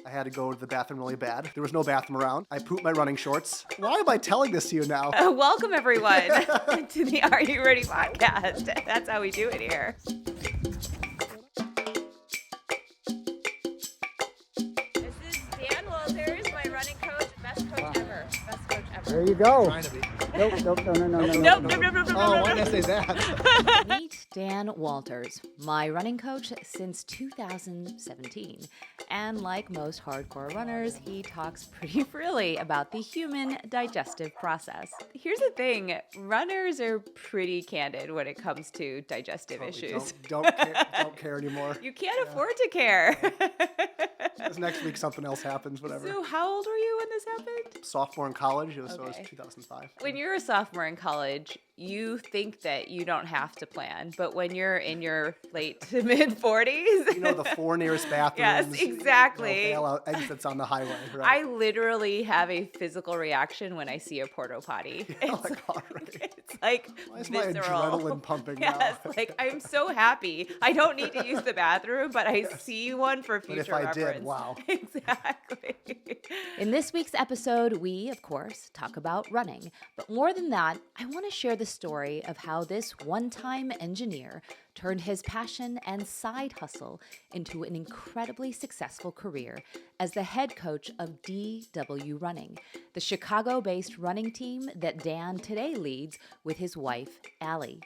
I had to go to the bathroom really bad. There was no bathroom around. I pooped my running shorts. Why am I telling this to you now? Welcome, everyone, to the Are You Ready podcast. That's how we do it here. This is Dan Walters, my running coach, best coach ever. Best coach ever. There you go. Trying to be. No. Oh, why did I say that? Meet Dan Walters, my running coach since 2017. And like most hardcore runners, he talks pretty freely about the human digestive process. Here's the thing, runners are pretty candid when it comes to digestive issues. Don't care anymore. You can't afford to care. Because next week something else happens, whatever. So how old were you when this happened? Sophomore in college, so it was Okay. 2005. When you're a sophomore in college, you think that you don't have to plan. But when you're in your late to mid 40s. You know, the 4 nearest bathrooms. Yes, exactly. Bailout exits on the highway, I right? literally have a physical reaction when I see a porta potty. Oh my God, right. It's like Why is my visceral. adrenaline pumping Yes, now? like I'm so happy. I don't need to use the bathroom, but I see one for But future if I reference. did, wow. Exactly. In this week's episode, we, of course, talk about running. But more than that, I want to share the story of how this one-time engineer turned his passion and side hustle into an incredibly successful career as the head coach of DWRunning, the Chicago-based running team that Dan today leads with his wife, Allie.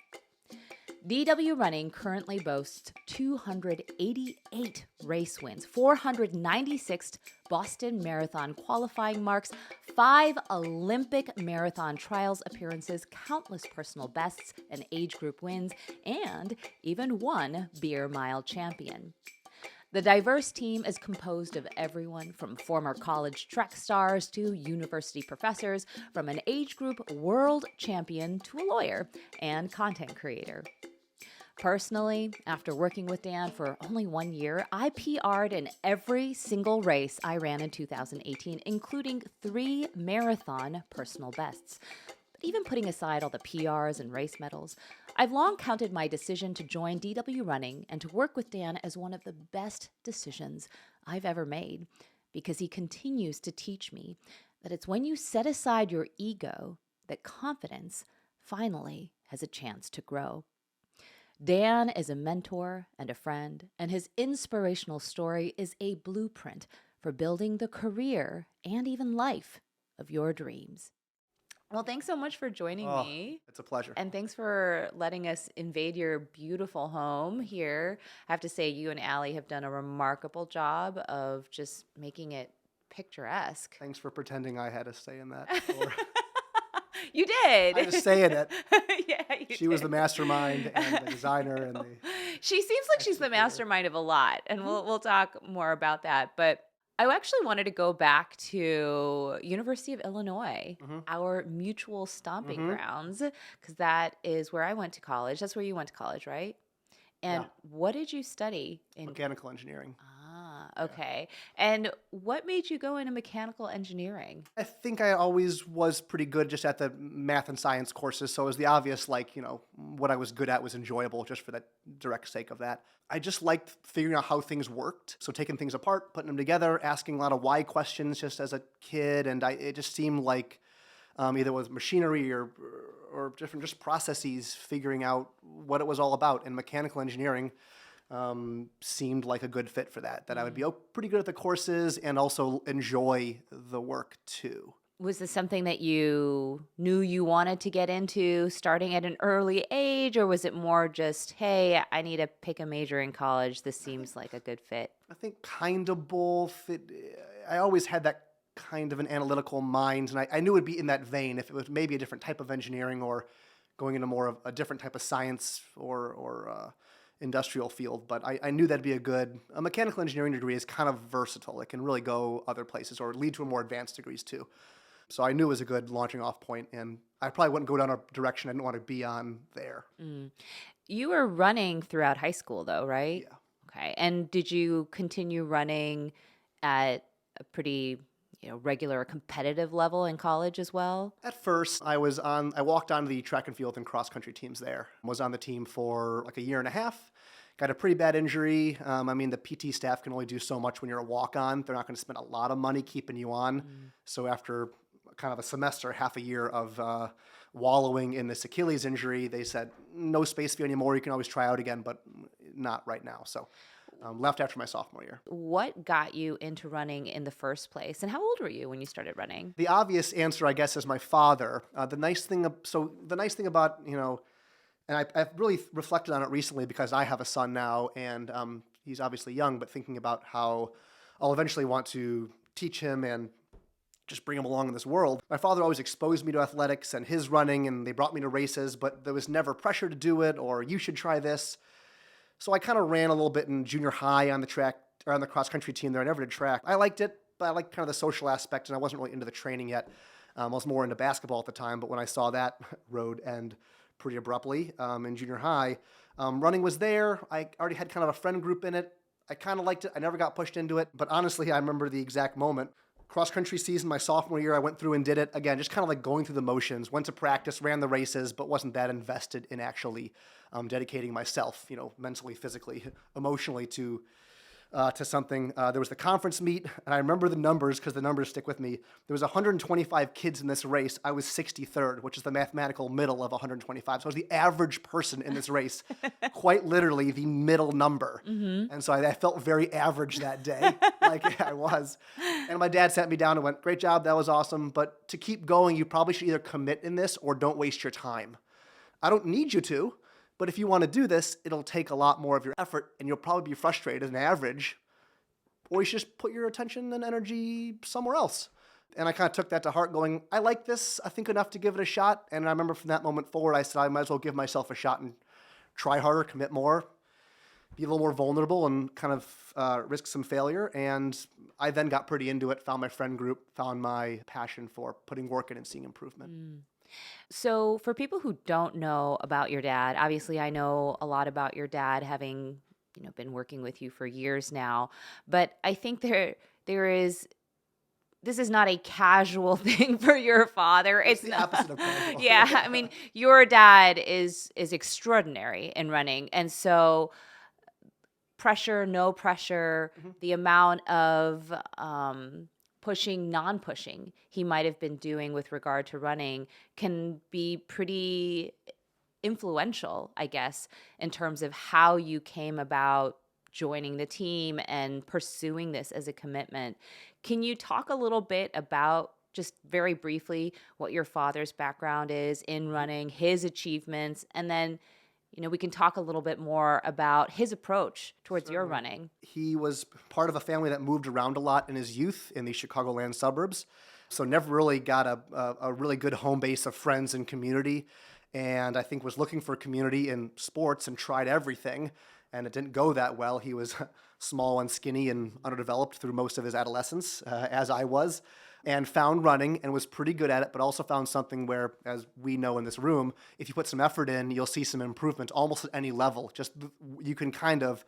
DWRunning currently boasts 288 race wins, 496 Boston Marathon qualifying marks, 5 Olympic marathon trials appearances, countless personal bests and age group wins, and even 1 beer mile champion. The diverse team is composed of everyone from former college track stars to university professors, from an age group world champion to a lawyer and content creator. Personally, after working with Dan for only 1 year, I PR'd in every single race I ran in 2018, including 3 marathon personal bests. But even putting aside all the PRs and race medals, I've long counted my decision to join DWRunning and to work with Dan as one of the best decisions I've ever made, because he continues to teach me that it's when you set aside your ego that confidence finally has a chance to grow. Dan is a mentor and a friend, and his inspirational story is a blueprint for building the career and even life of your dreams. Well, thanks so much for joining me. It's a pleasure. And thanks for letting us invade your beautiful home here. I have to say, you and Allie have done a remarkable job of just making it picturesque. Thanks for pretending I had a say in that. Or You did. I was saying it. Yeah, you She was did. the mastermind and the designer and the. She seems like she's the mastermind of a lot, and we'll talk more about that. But I actually wanted to go back to University of Illinois, our mutual stomping grounds, because that is where I went to college. That's where you went to college, right? And Yeah. what did you study in? Mechanical engineering. Okay. And what made you go into mechanical engineering? I think I always was pretty good just at the math and science courses. So it was the obvious, what I was good at was enjoyable just for that direct sake of that. I just liked figuring out how things worked. So taking things apart, putting them together, asking a lot of why questions just as a kid. And it just seemed like either with machinery or different just processes, figuring out what it was all about. And mechanical engineering seemed like a good fit for that I would be pretty good at the courses and also enjoy the work too. Was this something that you knew you wanted to get into starting at an early age, or was it more just, hey, I need to pick a major in college, this seems like a good fit? I think kind of both. I always had that kind of an analytical mind, and I knew it would be in that vein if it was maybe a different type of engineering or going into more of a different type of science or industrial field, but I knew that'd be a mechanical engineering degree is kind of versatile. It can really go other places or lead to more advanced degrees too. So I knew it was a good launching off point, and I probably wouldn't go down a direction I didn't want to be on there. You were running throughout high school though, right? Yeah. Okay. And did you continue running at a pretty regular competitive level in college as well? At first, I walked on the track and field and cross country teams there. Was on the team for like a year and a half. got a pretty bad injury. I mean, the PT staff can only do so much when you're a walk-on. They're not going to spend a lot of money keeping you on. So after kind of a semester, half a year of wallowing in this Achilles injury, they said, no space for you anymore. You can always try out again, but not right now. So left after my sophomore year. What got you into running in the first place? And how old were you when you started running? The obvious answer, I guess, is my father. The nice thing about, and I've really reflected on it recently because I have a son now, and he's obviously young, but thinking about how I'll eventually want to teach him and just bring him along in this world. My father always exposed me to athletics and his running, and they brought me to races, but there was never pressure to do it or you should try this. So I kind of ran a little bit in junior high on the track or on the cross country team there. I never did track. I liked it, but I liked kind of the social aspect, and I wasn't really into the training yet. I was more into basketball at the time, but when I saw that road end pretty abruptly in junior high, running was there. I already had kind of a friend group in it. I kind of liked it. I never got pushed into it, but honestly, I remember the exact moment. Cross country season, my sophomore year, I went through and did it. Again, just kind of like going through the motions, went to practice, ran the races, but wasn't that invested in actually dedicating myself, mentally, physically, emotionally to something. There was the conference meet, and I remember the numbers because the numbers stick with me. There was 125 kids in this race. I was 63rd, which is the mathematical middle of 125. So I was the average person in this race, quite literally the middle number. Mm-hmm. And so I felt very average that day, like I was. And my dad sat me down and went, great job, that was awesome. But to keep going, you probably should either commit in this or don't waste your time. I don't need you to. But if you want to do this, it'll take a lot more of your effort, and you'll probably be frustrated as an average, or you should just put your attention and energy somewhere else. And I kind of took that to heart going, I like this, I think enough to give it a shot. And I remember from that moment forward, I said I might as well give myself a shot and try harder, commit more, be a little more vulnerable and kind of risk some failure. And I then got pretty into it, found my friend group, found my passion for putting work in and seeing improvement. So for people who don't know about your dad, obviously I know a lot about your dad having, been working with you for years now, but I think this is not a casual thing for your father. It's the opposite of casual. Yeah, I mean, your dad is extraordinary in running. And so pressure, no pressure, the amount of pushing, non-pushing he might have been doing with regard to running can be pretty influential, I guess, in terms of how you came about joining the team and pursuing this as a commitment. Can you talk a little bit about, just very briefly, what your father's background is in running, his achievements, and then we can talk a little bit more about his approach towards your running. He was part of a family that moved around a lot in his youth in the Chicagoland suburbs, so never really got a really good home base of friends and community, and I think was looking for community in sports and tried everything, and it didn't go that well. He was small and skinny and underdeveloped through most of his adolescence, as I was, and found running and was pretty good at it, but also found something where, as we know in this room, if you put some effort in, you'll see some improvement almost at any level. Just you can kind of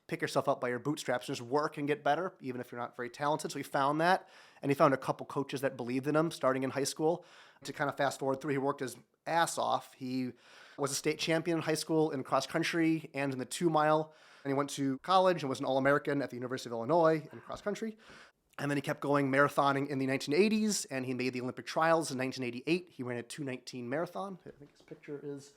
pick yourself up by your bootstraps and just work and get better, even if you're not very talented. So he found that, and he found a couple coaches that believed in him starting in high school. To kind of fast forward through, he worked his ass off. He was a state champion in high school in cross country and in the 2-mile, and he went to college and was an All-American at the University of Illinois in cross country. And then he kept going marathoning in the 1980s, and he made the Olympic trials in 1988. He ran a 2:19 marathon. I think his picture is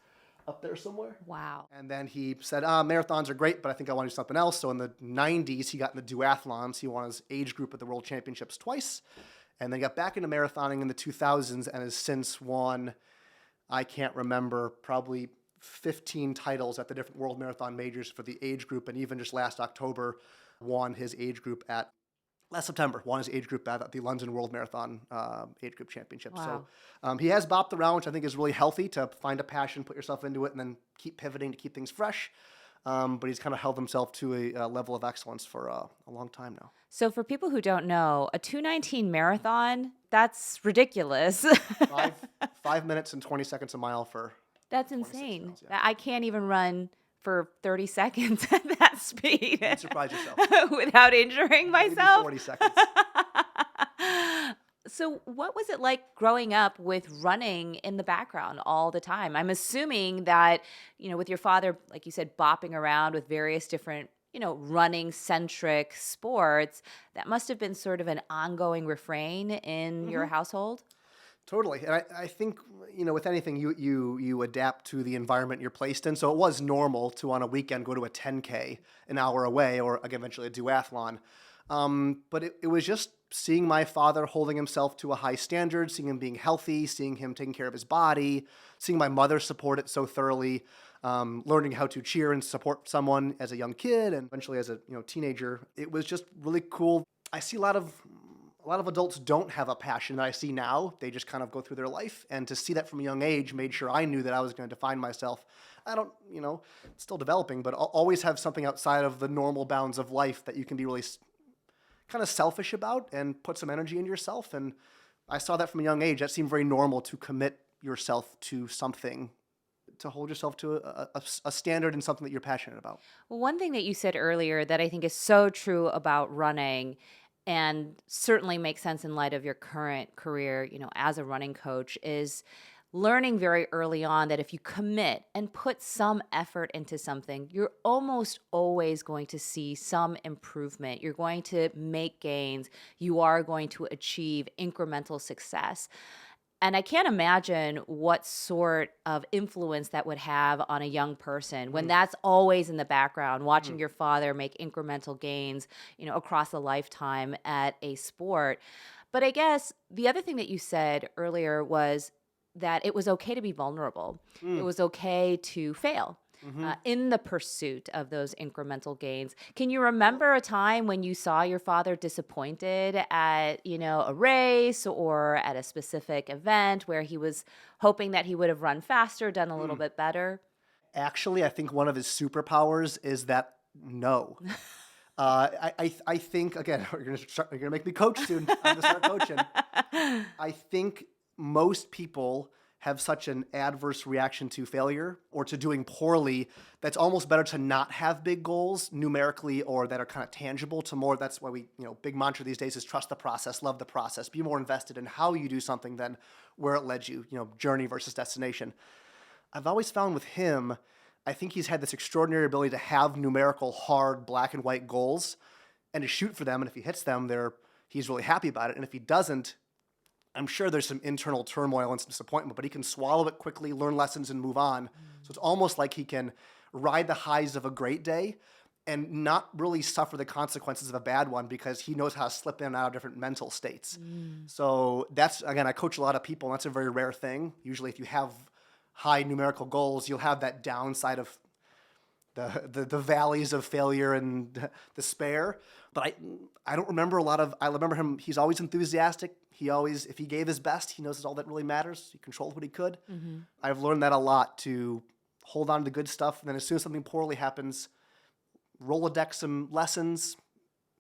up there somewhere. Wow. And then he said, marathons are great, but I think I want to do something else. So in the 90s, he got into duathlons. He won his age group at the World Championships twice, and then got back into marathoning in the 2000s and has since won, I can't remember, probably 15 titles at the different World Marathon majors for the age group, and even just last October won his age group at last September, won his age group at the London World Marathon age group championship. Wow. So he has bopped around, which I think is really healthy to find a passion, put yourself into it, and then keep pivoting to keep things fresh. But he's kind of held himself to a level of excellence for a long time now. So for people who don't know, a 2:19 marathon, that's ridiculous. 5 minutes and 20 seconds a mile for... That's insane. Miles, yeah. I can't even run for 30 seconds at that speed. You'd surprise yourself. Without injuring Maybe myself. 40 seconds. So, what was it like growing up with running in the background all the time? I'm assuming that, with your father, like you said, bopping around with various different, running centric sports, that must have been sort of an ongoing refrain in your Hmm. household. Totally. And I think, with anything, you adapt to the environment you're placed in. So it was normal to, on a weekend, go to a 10K an hour away, or again, eventually a duathlon. But it was just seeing my father holding himself to a high standard, seeing him being healthy, seeing him taking care of his body, seeing my mother support it so thoroughly, learning how to cheer and support someone as a young kid and eventually as a teenager. It was just really cool. I see a lot of adults don't have a passion that I see now. They just kind of go through their life. And to see that from a young age made sure I knew that I was going to define myself. I don't, still developing, but I'll always have something outside of the normal bounds of life that you can be really kind of selfish about and put some energy into yourself. And I saw that from a young age. That seemed very normal to commit yourself to something, to hold yourself to a standard and something that you're passionate about. Well, one thing that you said earlier that I think is so true about running and certainly makes sense in light of your current career, as a running coach is learning very early on that if you commit and put some effort into something, you're almost always going to see some improvement. You're going to make gains. You are going to achieve incremental success. And I can't imagine what sort of influence that would have on a young person when Mm, that's always in the background, watching mm. your father make incremental gains, across a lifetime at a sport. But I guess the other thing that you said earlier was that it was okay to be vulnerable. It Mm, was okay to fail. hmm. In the pursuit of those incremental gains. Can you Well, remember a time when you saw your father disappointed at, a race or at a specific event where he was hoping that he would have run faster, done a little mm. bit better? Actually, I think one of his superpowers is that no. I think again you're gonna make me coach soon. I'm gonna start coaching. I think most people have such an adverse reaction to failure or to doing poorly that's almost better to not have big goals numerically or that are kind of tangible to more. That's why big mantra these days is trust the process, love the process, be more invested in how you do something than where it led you, journey versus destination. I've always found with him, I think he's had this extraordinary ability to have numerical, hard, black and white goals and to shoot for them. And if he hits them, he's really happy about it. And if he doesn't, I'm sure there's some internal turmoil and some disappointment, but he can swallow it quickly, learn lessons, and move on. So it's almost like he can ride the highs of a great day and not really suffer the consequences of a bad one because he knows how to slip in and out of different mental states. Mm. So that's, again, I coach a lot of people, and that's a very rare thing. Usually, if you have high numerical goals, you'll have that downside of the valleys of failure and despair. But I don't remember a lot of. I remember him. He's always enthusiastic. He always, if he gave his best, he knows it's all that really matters. He controlled what he could. Hmm. I've learned that a lot to hold on to the good stuff. And then as soon as something poorly happens, Rolodex some lessons,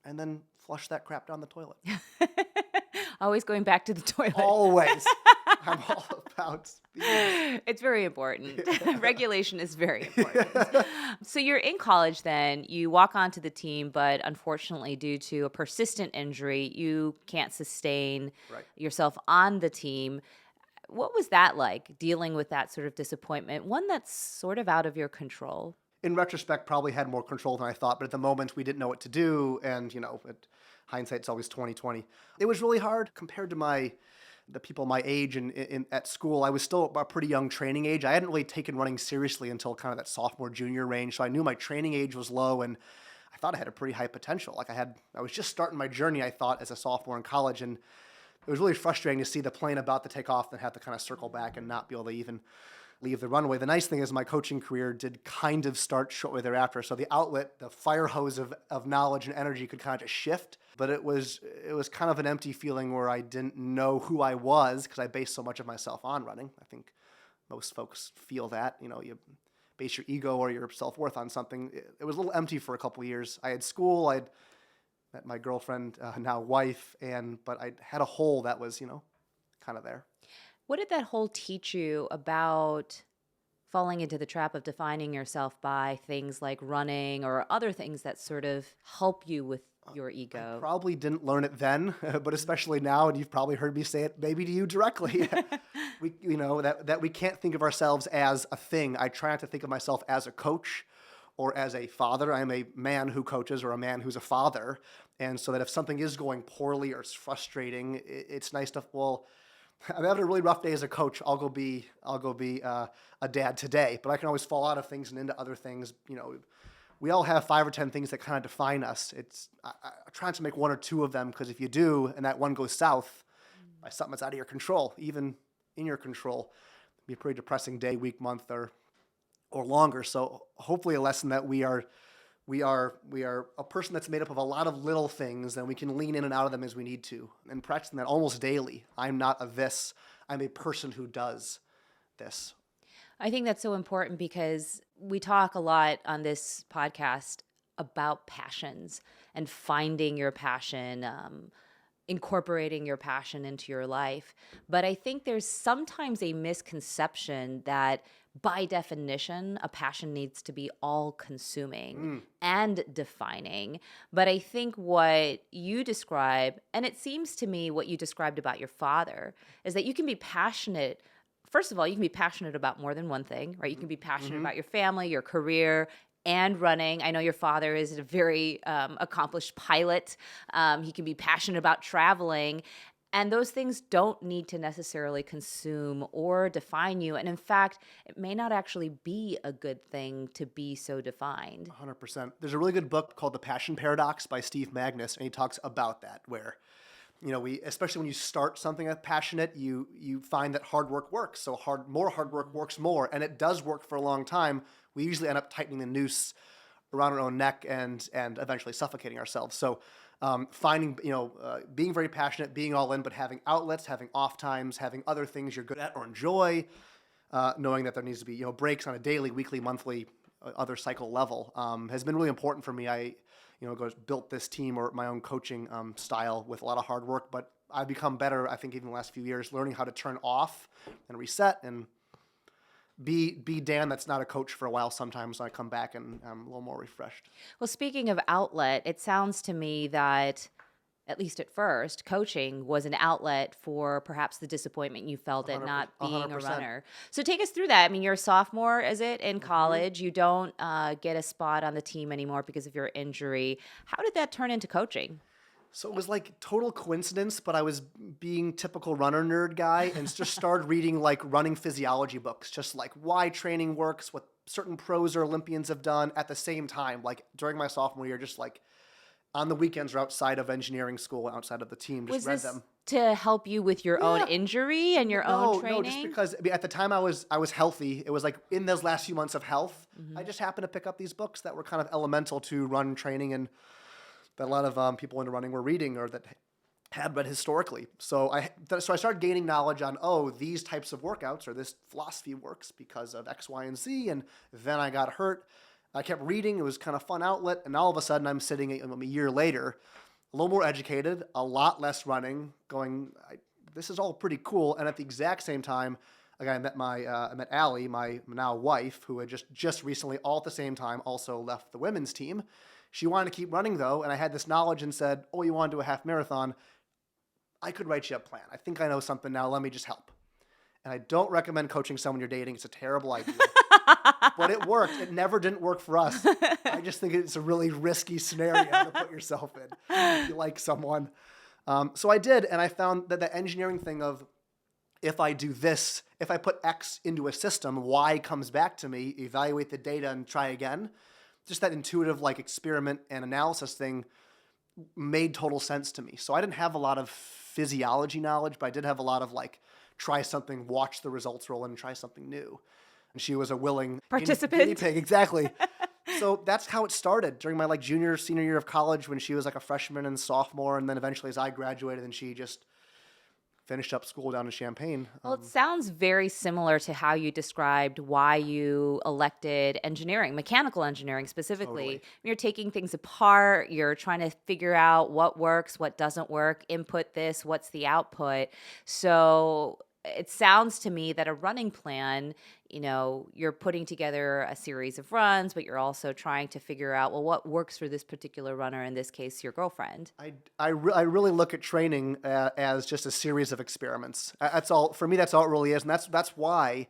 and then flush that crap down the toilet. Always going back to the toilet. Always. I'm all about speed. It's very important. Regulation is very important. So you're in college then, you walk onto the team, but unfortunately, due to a persistent injury, you can't sustain Right. yourself on the team. What was that like, dealing with that sort of disappointment? One that's sort of out of your control. In retrospect, probably had more control than I thought, but at the moment we didn't know what to do. And, hindsight's always 2020. It was really hard compared to the people my age and at school. I was still a pretty young training age. I hadn't really taken running seriously until kind of that sophomore, junior range. So I knew my training age was low and I thought I had a pretty high potential. I was just starting my journey, I thought, as a sophomore in college. And it was really frustrating to see the plane about to take off and have to kind of circle back and not be able to even leave the runway. The nice thing is my coaching career did kind of start shortly thereafter. So the outlet, the fire hose of knowledge and energy could kind of just shift. But it was kind of an empty feeling where I didn't know who I was because I based so much of myself on running. I think most folks feel that, you base your ego or your self-worth on something. It was a little empty for a couple of years. I had school, I'd met my girlfriend, now wife, but I had a hole that was, kind of there. What did that whole teach you about falling into the trap of defining yourself by things like running or other things that sort of help you with your ego? Probably didn't learn it then, but especially now, and you've probably heard me say it maybe to you directly. That we can't think of ourselves as a thing. I try not to think of myself as a coach or as a father. I'm a man who coaches or a man who's a father. And so that if something is going poorly or it's frustrating, it's nice to, well, I'm having a really rough day as a coach. I'll go be a dad today, but I can always fall out of things and into other things. We all have 5 or 10 things that kind of define us. I try not to make 1 or 2 of them, because if you do, and that one goes south by something that's out of your control, even in your control, it'd be a pretty depressing day, week, month, or longer. So hopefully a lesson that we are a person that's made up of a lot of little things, and we can lean in and out of them as we need to. And practicing that almost daily. I'm not a this. I'm a person who does this. I think that's so important, because we talk a lot on this podcast about passions and finding your passion, incorporating your passion into your life. But I think there's sometimes a misconception that by definition, a passion needs to be all-consuming and defining. But I think what you describe, and it seems to me what you described about your father, is that you can be passionate. First of all, you can be passionate about more than one thing, right? You can be passionate about your family, your career, and running. I know your father is a very accomplished pilot. He can be passionate about traveling. And those things don't need to necessarily consume or define you. And in fact, it may not actually be a good thing to be so defined. 100%. There's a really good book called The Passion Paradox by Steve Magnus, and he talks about that, where especially when you start something that's passionate, you find that hard work works. So more hard work works more, and it does work for a long time. We usually end up tightening the noose around our own neck and eventually suffocating ourselves. So finding, being very passionate, being all in, but having outlets, having off times, having other things you're good at or enjoy, knowing that there needs to be, breaks on a daily, weekly, monthly, other cycle level, has been really important for me. I built this team or my own coaching style with a lot of hard work, but I've become better, I think, even the last few years, learning how to turn off and reset and be Dan that's not a coach for a while sometimes. I come back and I'm a little more refreshed. Well, speaking of outlet, it sounds to me that, at least at first, coaching was an outlet for perhaps the disappointment you felt at not being 100%. a runner. So take us through that. I mean, you're a sophomore, is it, in college? You don't get a spot on the team anymore because of your injury. How did that turn into coaching? So it was like total coincidence, but I was being typical runner nerd guy and just started reading like running physiology books, just like why training works, what certain pros or Olympians have done at the same time. Like during my sophomore year, just like on the weekends or outside of engineering school, outside of the team, just read them. To help you with your own injury and your own training? No, just because at the time I was healthy. It was like in those last few months of health, I just happened to pick up these books that were kind of elemental to run training and that a lot of people into running were reading or that had read historically. So I started gaining knowledge on, these types of workouts or this philosophy works because of X, Y, and Z. And then I got hurt. I kept reading. It was kind of fun outlet. And all of a sudden I'm sitting a year later, a little more educated, a lot less running, going, this is all pretty cool. And at the exact same time, again, I met Allie, my now wife, who had just recently, all at the same time, also left the women's team. She wanted to keep running, though, and I had this knowledge and said, you want to do a half marathon? I could write you a plan. I think I know something now. Let me just help. And I don't recommend coaching someone you're dating. It's a terrible idea. But it worked. It never didn't work for us. I just think it's a really risky scenario to put yourself in if you like someone. So I did, and I found that the engineering thing of if I do this, if I put X into a system, Y comes back to me, evaluate the data, and try again. Just that intuitive experiment and analysis thing made total sense to me. So I didn't have a lot of physiology knowledge, but I did have a lot of try something, watch the results roll in, and try something new. And she was a willing participant. Guinea pig, exactly. So that's how it started during my junior, senior year of college when she was a freshman and sophomore. And then eventually as I graduated and she just finished up school down in Champaign. Well, it sounds very similar to how you described why you elected engineering, mechanical engineering specifically. Totally. You're taking things apart, you're trying to figure out what works, what doesn't work, input this, what's the output. So it sounds to me that a running plan, you're putting together a series of runs, but you're also trying to figure out, well, what works for this particular runner, in this case, your girlfriend. I really look at training as just a series of experiments. That's all for me. That's all it really is, and that's why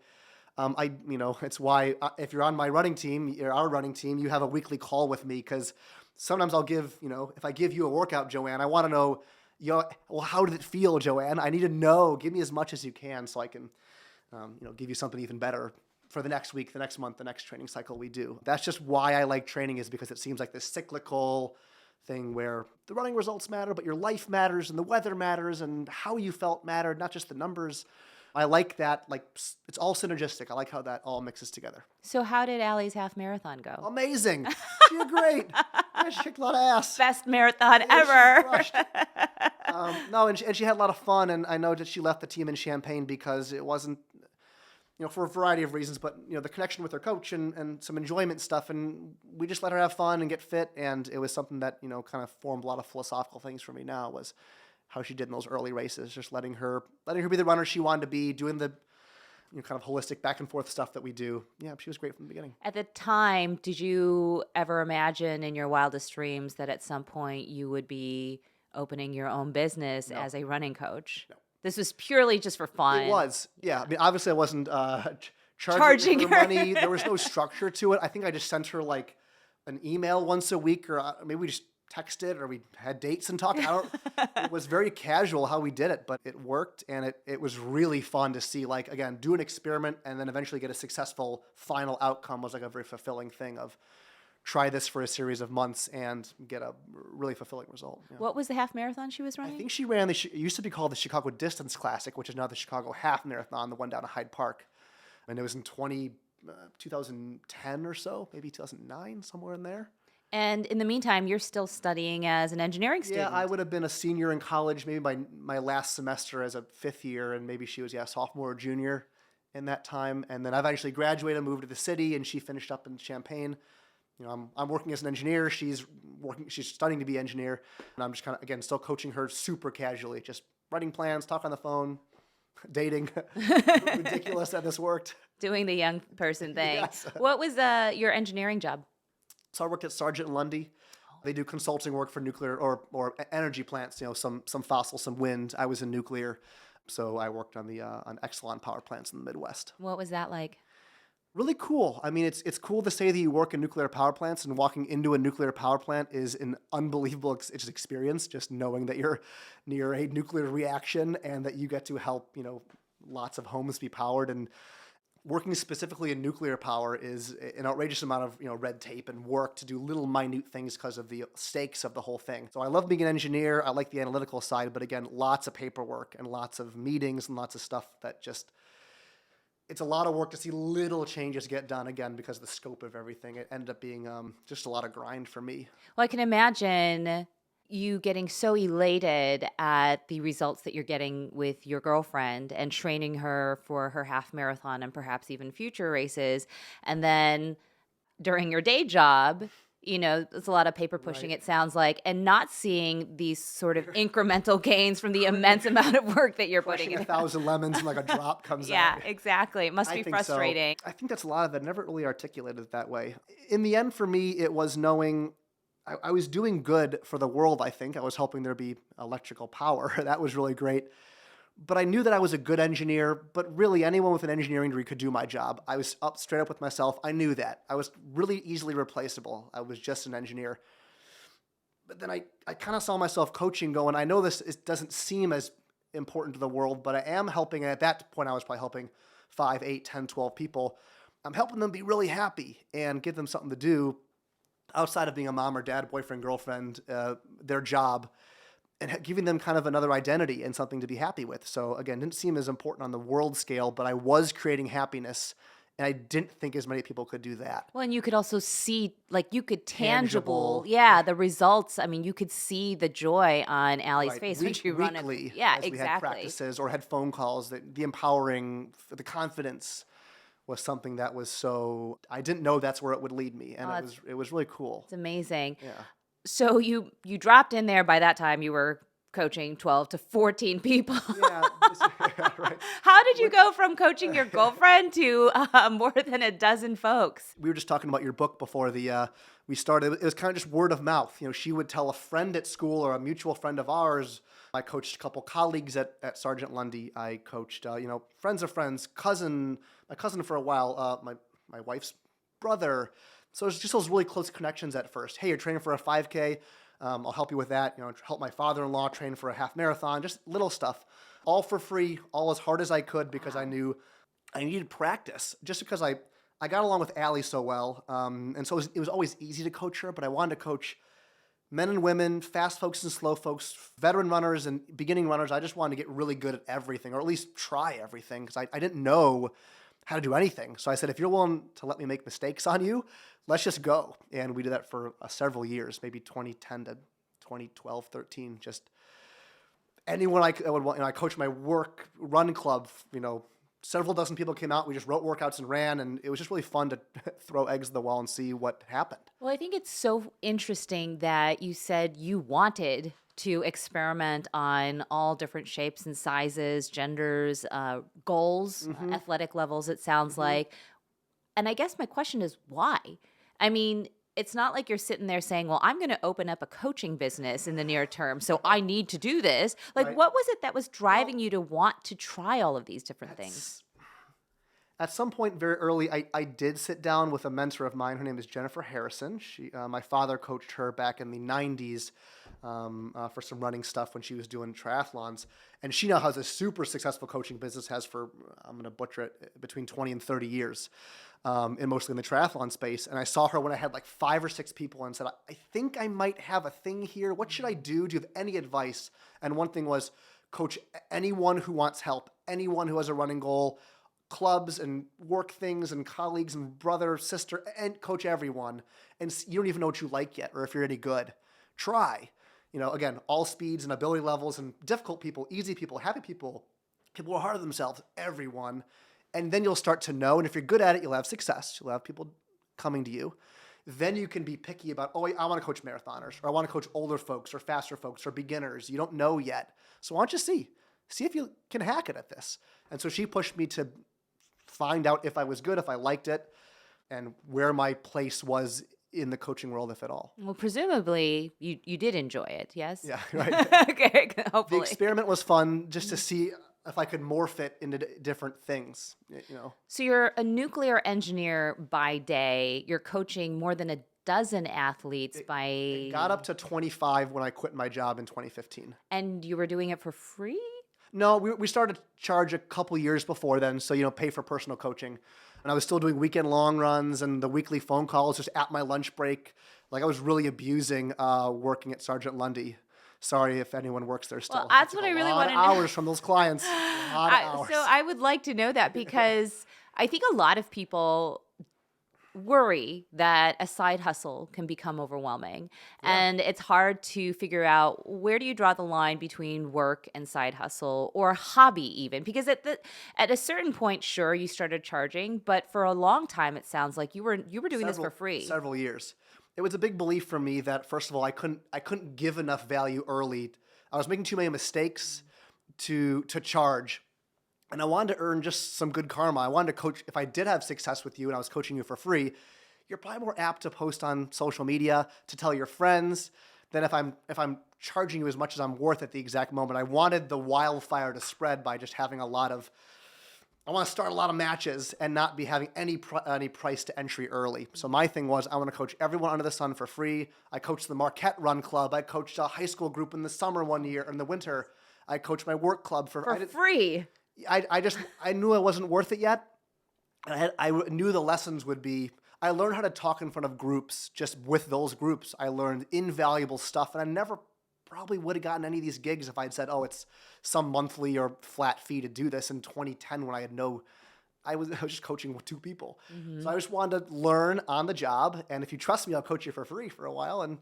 it's why if you're on my running team, or our running team, you have a weekly call with me, because sometimes I'll give if I give you a workout, Joanne, I want to know well, how did it feel, Joanne? I need to know. Give me as much as you can so I can give you something even better for the next week, the next month, the next training cycle we do. That's just why I like training, is because it seems like this cyclical thing where the running results matter, but your life matters, and the weather matters, and how you felt mattered, not just the numbers. I like that. Like, it's all synergistic. I like how that all mixes together. So how did Allie's half marathon go? Amazing. She did great. Yeah, she kicked a lot of ass. Best marathon Yeah, ever. she crushed. No, and she had a lot of fun, and I know that she left the team in Champaign because it wasn't, for a variety of reasons, but, the connection with her coach and some enjoyment stuff, and we just let her have fun and get fit, and it was something that, kind of formed a lot of philosophical things for me now, was how she did in those early races, just letting her be the runner she wanted to be, doing the kind of holistic back and forth stuff that we do. Yeah, she was great from the beginning. At the time, did you ever imagine in your wildest dreams that at some point you would be opening your own business as a running coach? No. This was purely just for fun. It was, yeah. I mean, obviously I wasn't charging her money. There was no structure to it. I think I just sent her like an email once a week, or maybe we just texted, or we had dates and talked. It was very casual how we did it, but it worked, and it was really fun to see, like, again, do an experiment and then eventually get a successful final outcome. Was like a very fulfilling thing of try this for a series of months and get a really fulfilling result. Yeah. What was the half marathon she was running? I think she ran it used to be called the Chicago Distance Classic, which is now the Chicago Half Marathon, the one down at Hyde Park. And it was in 2010 or so, maybe 2009, somewhere in there. And in the meantime, you're still studying as an engineering student. Yeah, I would have been a senior in college, maybe my last semester as a fifth year, and maybe she was, sophomore or junior in that time. And then I've actually graduated, moved to the city, and she finished up in Champaign. I'm working as an engineer. She's studying to be an engineer, and I'm just kind of, again, still coaching her super casually, just writing plans, talk on the phone, dating. Ridiculous that this worked. Doing the young person thing. Yes. What was your engineering job? So I worked at Sargent and Lundy. They do consulting work for nuclear or energy plants, some fossil, some wind. I was in nuclear, so I worked on the on Exelon power plants in the Midwest. What was that like? Really cool. I mean, it's cool to say that you work in nuclear power plants, and walking into a nuclear power plant is an unbelievable experience, just knowing that you're near a nuclear reaction and that you get to help, lots of homes be powered. And working specifically in nuclear power is an outrageous amount of red tape and work to do little minute things because of the stakes of the whole thing. So I love being an engineer. I like the analytical side, but again, lots of paperwork and lots of meetings and lots of stuff that just, it's a lot of work to see little changes get done, again, because of the scope of everything. It ended up being just a lot of grind for me. Well, I can imagine you getting so elated at the results that you're getting with your girlfriend and training her for her half marathon and perhaps even future races. And then during your day job, there's a lot of paper pushing, Right. It sounds like, and not seeing these sort of incremental gains from the immense amount of work that you're putting Crushing in. 1,000 lemons and like a drop comes Yeah, out. exactly. It must I be think so. frustrating. I think that's a lot of it. I never really articulated it that way. In the end, for me, it was knowing I was doing good for the world, I think. I was helping there be electrical power. That was really great. But I knew that I was a good engineer, but really anyone with an engineering degree could do my job. I was straight up with myself. I knew that. I was really easily replaceable. I was just an engineer. But then I kind of saw myself coaching going, I know this doesn't seem as important to the world, but I am helping. And at that point, I was probably helping 5, 8, 10, 12 people. I'm helping them be really happy and give them something to do outside of being a mom or dad, boyfriend, girlfriend, their job, and giving them kind of another identity and something to be happy with. So again, didn't seem as important on the world scale, but I was creating happiness, and I didn't think as many people could do that. Well, and you could also see, like, you could Tangible. the results. I mean, you could see the joy on Allie's Right. face when she run it. Weekly, Yeah, as we had exactly. practices or had phone calls, the empowering, the confidence was something that was so, I didn't know that's where it would lead me, and it was really cool. It's amazing. Yeah. So you dropped in there. By that time, you were coaching 12 to 14 people. Yeah, right. How did you go from coaching your girlfriend to more than a dozen folks? We were just talking about your book before we started. It was kind of just word of mouth. She would tell a friend at school or a mutual friend of ours. I coached a couple colleagues at Sergeant Lundy. I coached, friends of friends, my cousin for a while, my wife's brother. So it's just those really close connections at first. Hey, you're training for a 5K. I'll help you with that. Help my father-in-law train for a half marathon, just little stuff, all for free, all as hard as I could because I knew I needed practice just because I got along with Allie so well. And so it was always easy to coach her, but I wanted to coach men and women, fast folks and slow folks, veteran runners and beginning runners. I just wanted to get really good at everything, or at least try everything, because I didn't know how to do anything. So I said, if you're willing to let me make mistakes on you, let's just go. And we did that for several years, maybe 2010 to 2012, 13. Just anyone I would want. I coached my work run club. Several dozen people came out. We just wrote workouts and ran, and it was just really fun to throw eggs at the wall and see what happened. Well, I think it's so interesting that you said you wanted to experiment on all different shapes and sizes, genders, goals, athletic levels, it sounds like. And I guess my question is why? I mean, it's not like you're sitting there saying, well, I'm going to open up a coaching business in the near term, so I need to do this. Like, Right. what was it that was driving you to want to try all of these different things? At some point very early, I did sit down with a mentor of mine. Her name is Jennifer Harrison. My father coached her back in the 90s for some running stuff when she was doing triathlons. And she now has a super successful coaching business, has for, I'm going to butcher it, between 20 and 30 years, and mostly in the triathlon space. And I saw her when I had like 5 or 6 people and said, I think I might have a thing here. What should I do? Do you have any advice? And one thing was, coach anyone who wants help, anyone who has a running goal, clubs and work things and colleagues and brother, sister, and coach everyone. And you don't even know what you like yet or if you're any good. Try. Again, all speeds and ability levels, and difficult people, easy people, happy people, people who are hard on themselves, everyone. And then you'll start to know. And if you're good at it, you'll have success. You'll have people coming to you. Then you can be picky about, I want to coach marathoners, or I want to coach older folks or faster folks or beginners. You don't know yet. So why don't you see if you can hack it at this. And so she pushed me to find out if I was good, if I liked it, and where my place was in the coaching world, if at all. Well, presumably you did enjoy it, yes? Yeah, right. Okay, hopefully. The experiment was fun just to see if I could morph it into different things, So you're a nuclear engineer by day. You're coaching more than a dozen athletes by... It got up to 25 when I quit my job in 2015. And you were doing it for free? No, we started to charge a couple years before then, so, pay for personal coaching. And I was still doing weekend long runs and the weekly phone calls just at my lunch break. Like, I was really abusing working at Sergeant Lundy. Sorry if anyone works there still. Well, that's what I really want to know. A lot of hours from those clients. A lot of hours. So I would like to know that, because I think a lot of people worry that a side hustle can become overwhelming. Yeah. And it's hard to figure out, where do you draw the line between work and side hustle, or hobby even? Because at a certain point, sure, you started charging, but for a long time it sounds like you were doing this for free. Several years. It was a big belief for me that, first of all, I couldn't give enough value early. I was making too many mistakes to charge. And I wanted to earn just some good karma. I wanted to coach. If I did have success with you and I was coaching you for free, you're probably more apt to post on social media, to tell your friends, than if I'm charging you as much as I'm worth at the exact moment. I wanted the wildfire to spread by just having I want to start a lot of matches and not be having any price to entry early. So my thing was, I want to coach everyone under the sun for free. I coached the Marquette Run Club. I coached a high school group in the summer one year. In the winter, I coached my work club for free. I knew I wasn't worth it yet. And I knew the lessons would be, I learned how to talk in front of groups just with those groups. I learned invaluable stuff, and I never probably would have gotten any of these gigs if I'd said, it's some monthly or flat fee to do this in 2010 when I was just coaching with 2 people. Mm-hmm. So I just wanted to learn on the job, and if you trust me, I'll coach you for free for a while. And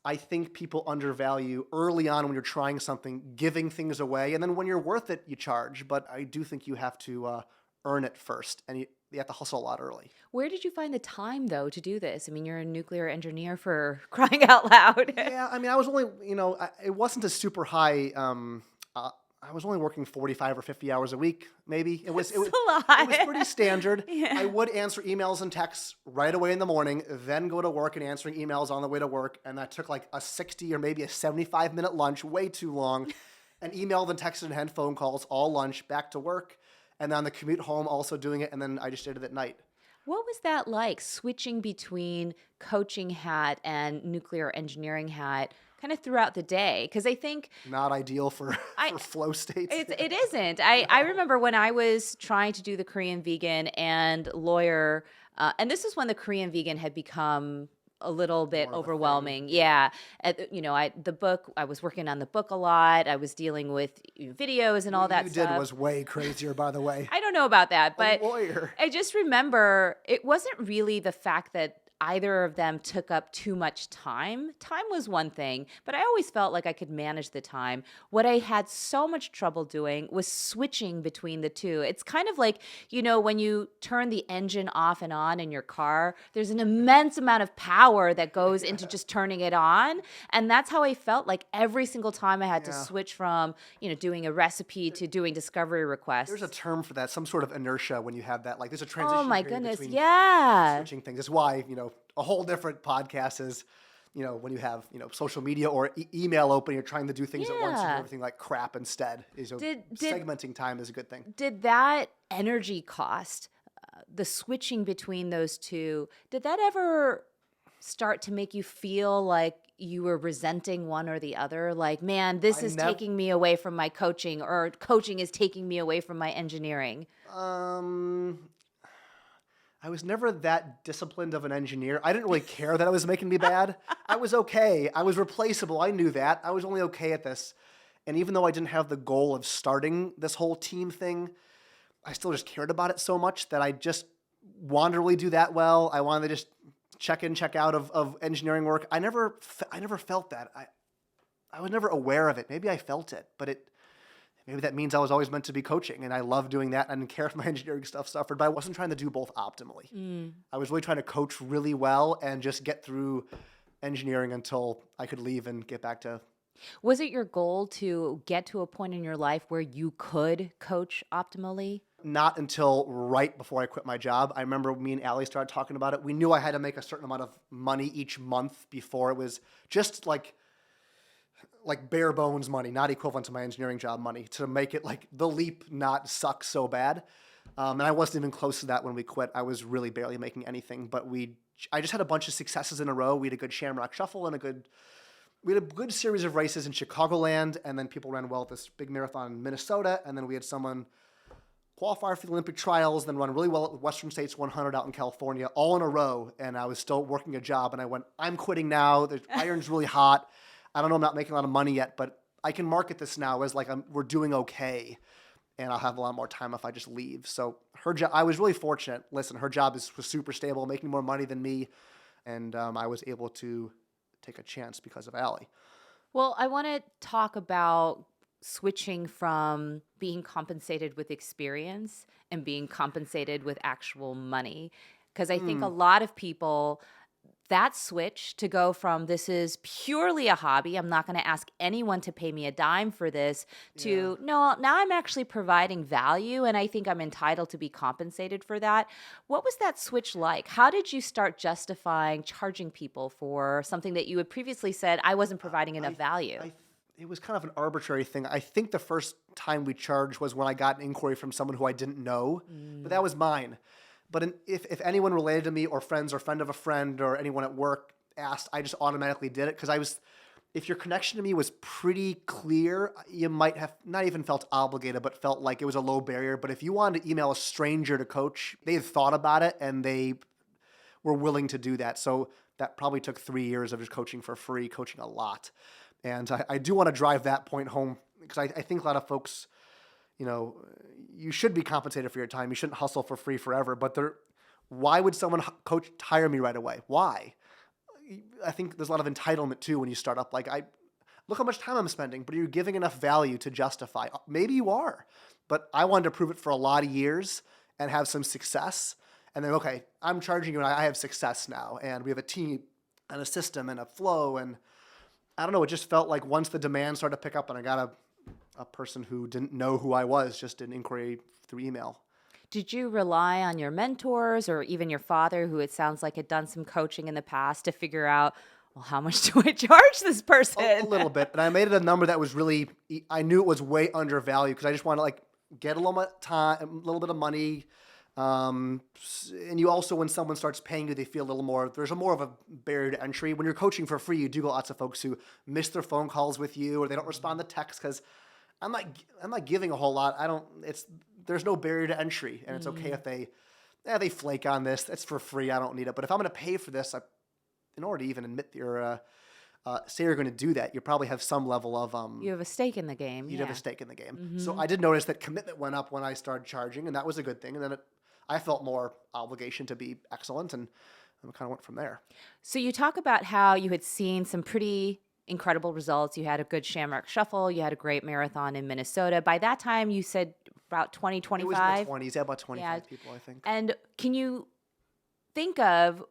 I think people undervalue early on when you're trying something, giving things away. And then when you're worth it, you charge. But I do think you have to earn it first, and you have to hustle a lot early. Where did you find the time, though, to do this? I mean, you're a nuclear engineer, for crying out loud. Yeah, I mean, I was only, it wasn't a super high. I was only working 45 or 50 hours a week, maybe. It was a lot. It was pretty standard. Yeah. I would answer emails and texts right away in the morning, then go to work and answering emails on the way to work. And that took like a 60 or maybe a 75-minute lunch, way too long. And email, then text and had phone calls, all lunch, back to work. And then on the commute home, also doing it. And then I just did it at night. What was that like, switching between coaching hat and nuclear engineering hat kind of throughout the day? Because I think Not ideal for flow states. it isn't. I remember when I was trying to do the Korean vegan and lawyer, and this is when the Korean vegan had become a little bit More of a overwhelming. Yeah. I was working on the book a lot. I was dealing with videos and all that you stuff. did was way crazier, by the way. I don't know about that, but A lawyer. I just remember it wasn't really the fact that either of them took up too much time. Time was one thing, but I always felt like I could manage the time. What I had so much trouble doing was switching between the two. It's kind of like, when you turn the engine off and on in your car, there's an immense amount of power that goes into just turning it on. And that's how I felt like every single time I had to switch from, doing a recipe to doing discovery requests. There's a term for that, some sort of inertia when you have that. Like there's a transition Oh my period goodness, between yeah. switching things. That's why, a whole different podcast is, when you have, social media or email open, you're trying to do things at once and do Yeah. everything like crap instead. Segmenting time is a good thing. Did that energy cost, the switching between those two, did that ever start to make you feel like you were resenting one or the other? Like, man, this is taking me away from my coaching, or coaching is taking me away from my engineering. I was never that disciplined of an engineer. I didn't really care that I was making me bad. I was okay. I was replaceable. I knew that. I was only okay at this. And even though I didn't have the goal of starting this whole team thing, I still just cared about it so much that I just wanted to really do that well. I wanted to just check in, check out of engineering work. I never felt that. I was never aware of it. Maybe I felt it, but maybe that means I was always meant to be coaching, and I love doing that. I didn't care if my engineering stuff suffered, but I wasn't trying to do both optimally. I was really trying to coach really well and just get through engineering until I could leave and get back to. Was it your goal to get to a point in your life where you could coach optimally? Not until right before I quit my job. I remember me and Allie started talking about it. We knew I had to make a certain amount of money each month before it was just like bare bones money, not equivalent to my engineering job money, to make it like the leap not suck so bad. And I wasn't even close to that when we quit. I was really barely making anything, but I just had a bunch of successes in a row. We had a good Shamrock Shuffle and we had a good series of races in Chicagoland, and then people ran well at this big marathon in Minnesota, and then we had someone qualify for the Olympic trials, then run really well at the Western States 100 out in California, all in a row, and I was still working a job, and I went, I'm quitting now. The iron's really hot. I don't know, I'm not making a lot of money yet, but I can market this now as like we're doing okay, and I'll have a lot more time if I just leave. So her job, I was really fortunate. Listen, her job was super stable, making more money than me, and I was able to take a chance because of Allie. Well, I want to talk about switching from being compensated with experience and being compensated with actual money. Because I think a lot of people, that switch to go from this is purely a hobby, I'm not going to ask anyone to pay me a dime for this, to no, now I'm actually providing value and I think I'm entitled to be compensated for that. What was that switch like? How did you start justifying charging people for something that you had previously said I wasn't providing enough value? It was kind of an arbitrary thing. I think the first time we charged was when I got an inquiry from someone who I didn't know, but that was mine. But if anyone related to me or friends or friend of a friend or anyone at work asked, I just automatically did it because if your connection to me was pretty clear, you might have not even felt obligated, but felt like it was a low barrier. But if you wanted to email a stranger to coach, they had thought about it and they were willing to do that. So that probably took 3 years of just coaching for free, coaching a lot. And I do want to drive that point home because I think a lot of folks, you should be compensated for your time. You shouldn't hustle for free forever. But why would someone hire me right away? Why? I think there's a lot of entitlement too when you start up. Like, look how much time I'm spending, but are you giving enough value to justify? Maybe you are, but I wanted to prove it for a lot of years. and have some success. And then, okay, I'm charging you and I have success now. And we have a team and a system and a flow. And I don't know, it just felt like once the demand started to pick up and I got a person who didn't know who I was, just an inquiry through email. Did you rely on your mentors or even your father, who it sounds like had done some coaching in the past, to figure out, well, how much do I charge this person? A little bit. And I made it a number that was really, I knew it was way undervalued because I just want to like get a little bit of time, a little bit of money. And you also, when someone starts paying you, they feel a little more, there's a more of a barrier to entry. When you're coaching for free, you do get lots of folks who miss their phone calls with you or they don't respond to texts because I'm not giving a whole lot. There's no barrier to entry, and it's okay if they flake on this. It's for free. I don't need it. But if I'm going to pay for this, in order to even admit say you're going to do that, you probably have some level of you have a stake in the game. You have a stake in the game. So I did notice that commitment went up when I started charging, and that was a good thing. And then I felt more obligation to be excellent, and we kind of went from there. So you talk about how you had seen some pretty incredible results. You had a good Shamrock Shuffle. You had a great marathon in Minnesota. By that time, you said about 20, 25? It was in the 20s, about 25 people, I think. And can you think of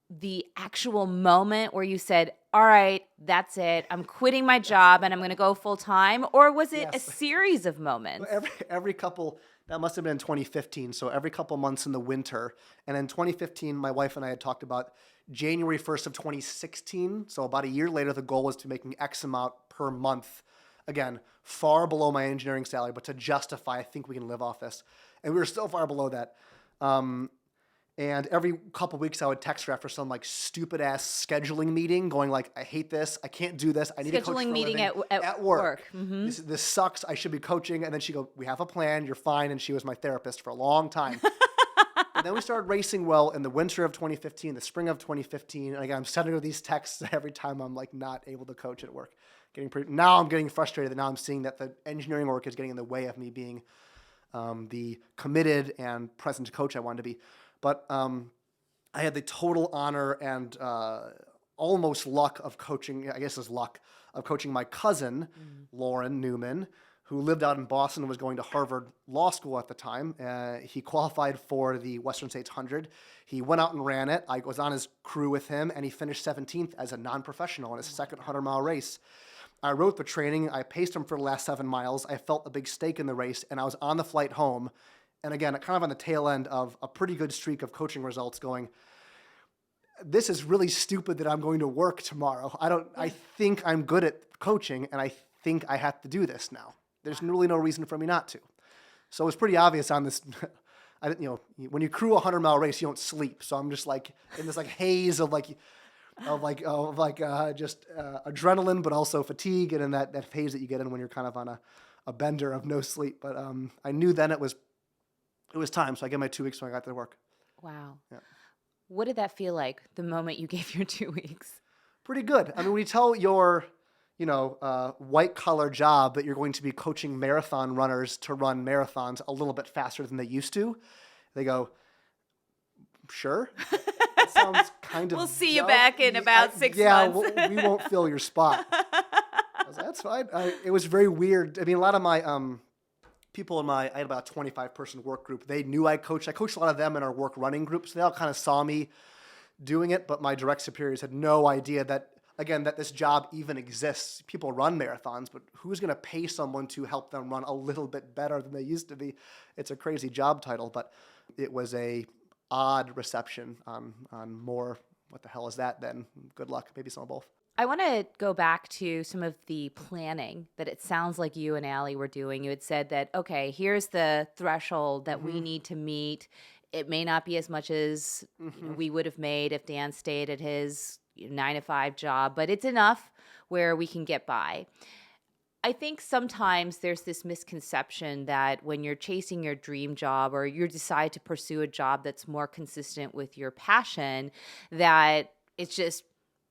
the actual moment where you said, all right, that's it. I'm quitting my job and I'm going to go full time? Or was it a series of moments? Every couple, that must have been in 2015. So every couple months in the winter. And in 2015, my wife and I had talked about January 1st of 2016. So about a year later, the goal was to making X amount per month. Again, far below my engineering salary, but to justify, I think we can live off this. And we were still far below that. And every couple weeks I would text her after some like stupid ass scheduling meeting going like, I hate this. I can't do this. I need to coach for a living. Scheduling meeting at work. Mm-hmm. This sucks. I should be coaching. And then she'd go, we have a plan. You're fine. And she was my therapist for a long time. And then we started racing well in the winter of 2015, the spring of 2015. And again, I'm sending her these texts every time I'm like not able to coach at work. Now I'm getting frustrated that now I'm seeing that the engineering work is getting in the way of me being the committed and present coach I wanted to be. But I had the total honor and almost luck of coaching, I guess it's luck, of coaching my cousin, Lauren Newman, who lived out in Boston and was going to Harvard Law School at the time. He qualified for the Western States 100. He went out and ran it. I was on his crew with him, and he finished 17th as a non-professional in his second 100-mile race. I wrote the training. I paced him for the last 7 miles. I felt a big stake in the race, and I was on the flight home. And again, kind of on the tail end of a pretty good streak of coaching results going, this is really stupid that I'm going to work tomorrow. I think I'm good at coaching, and I think I have to do this now. There's really no reason for me not to. So it was pretty obvious on this. When you crew a 100-mile race, you don't sleep. So I'm just like in this like haze of just adrenaline, but also fatigue, and in that phase that you get in when you're kind of on a bender of no sleep. But I knew then it was time, so I gave my 2 weeks when I got to work. Wow. Yeah. What did that feel like the moment you gave your 2 weeks? Pretty good. I mean, when you tell your white-collar job that you're going to be coaching marathon runners to run marathons a little bit faster than they used to, they go, sure. That sounds kind of We'll see you back in about 6 months. Yeah, we won't fill your spot. I was like, that's fine. It was very weird. I mean, a lot of my people I had about a 25-person work group. They knew I coached. I coached a lot of them in our work running groups. They all kind of saw me doing it, but my direct superiors had no idea that this job even exists. People run marathons, but who's going to pay someone to help them run a little bit better than they used to be? It's a crazy job title, but it was a odd reception on more, what the hell is that then? Good luck. Maybe some of both. I want to go back to some of the planning that it sounds like you and Allie were doing. You had said that, okay, here's the threshold that we need to meet. It may not be as much as we would have made if Dan stayed at his 9-to-5 job, but it's enough where we can get by. I think sometimes there's this misconception that when you're chasing your dream job or you decide to pursue a job that's more consistent with your passion, that it's just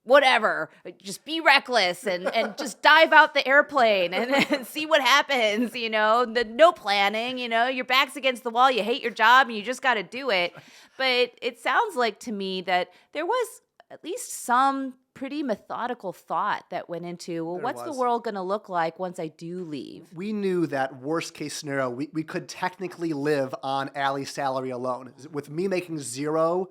whatever, just be reckless and just dive out the airplane and see what happens, no planning, your back's against the wall, you hate your job and you just got to do it. But it sounds like to me that there was at least some pretty methodical thought that went into, well, There what's the was. world going to look like once I do leave? We knew that worst case scenario, we could technically live on Allie's salary alone. With me making zero,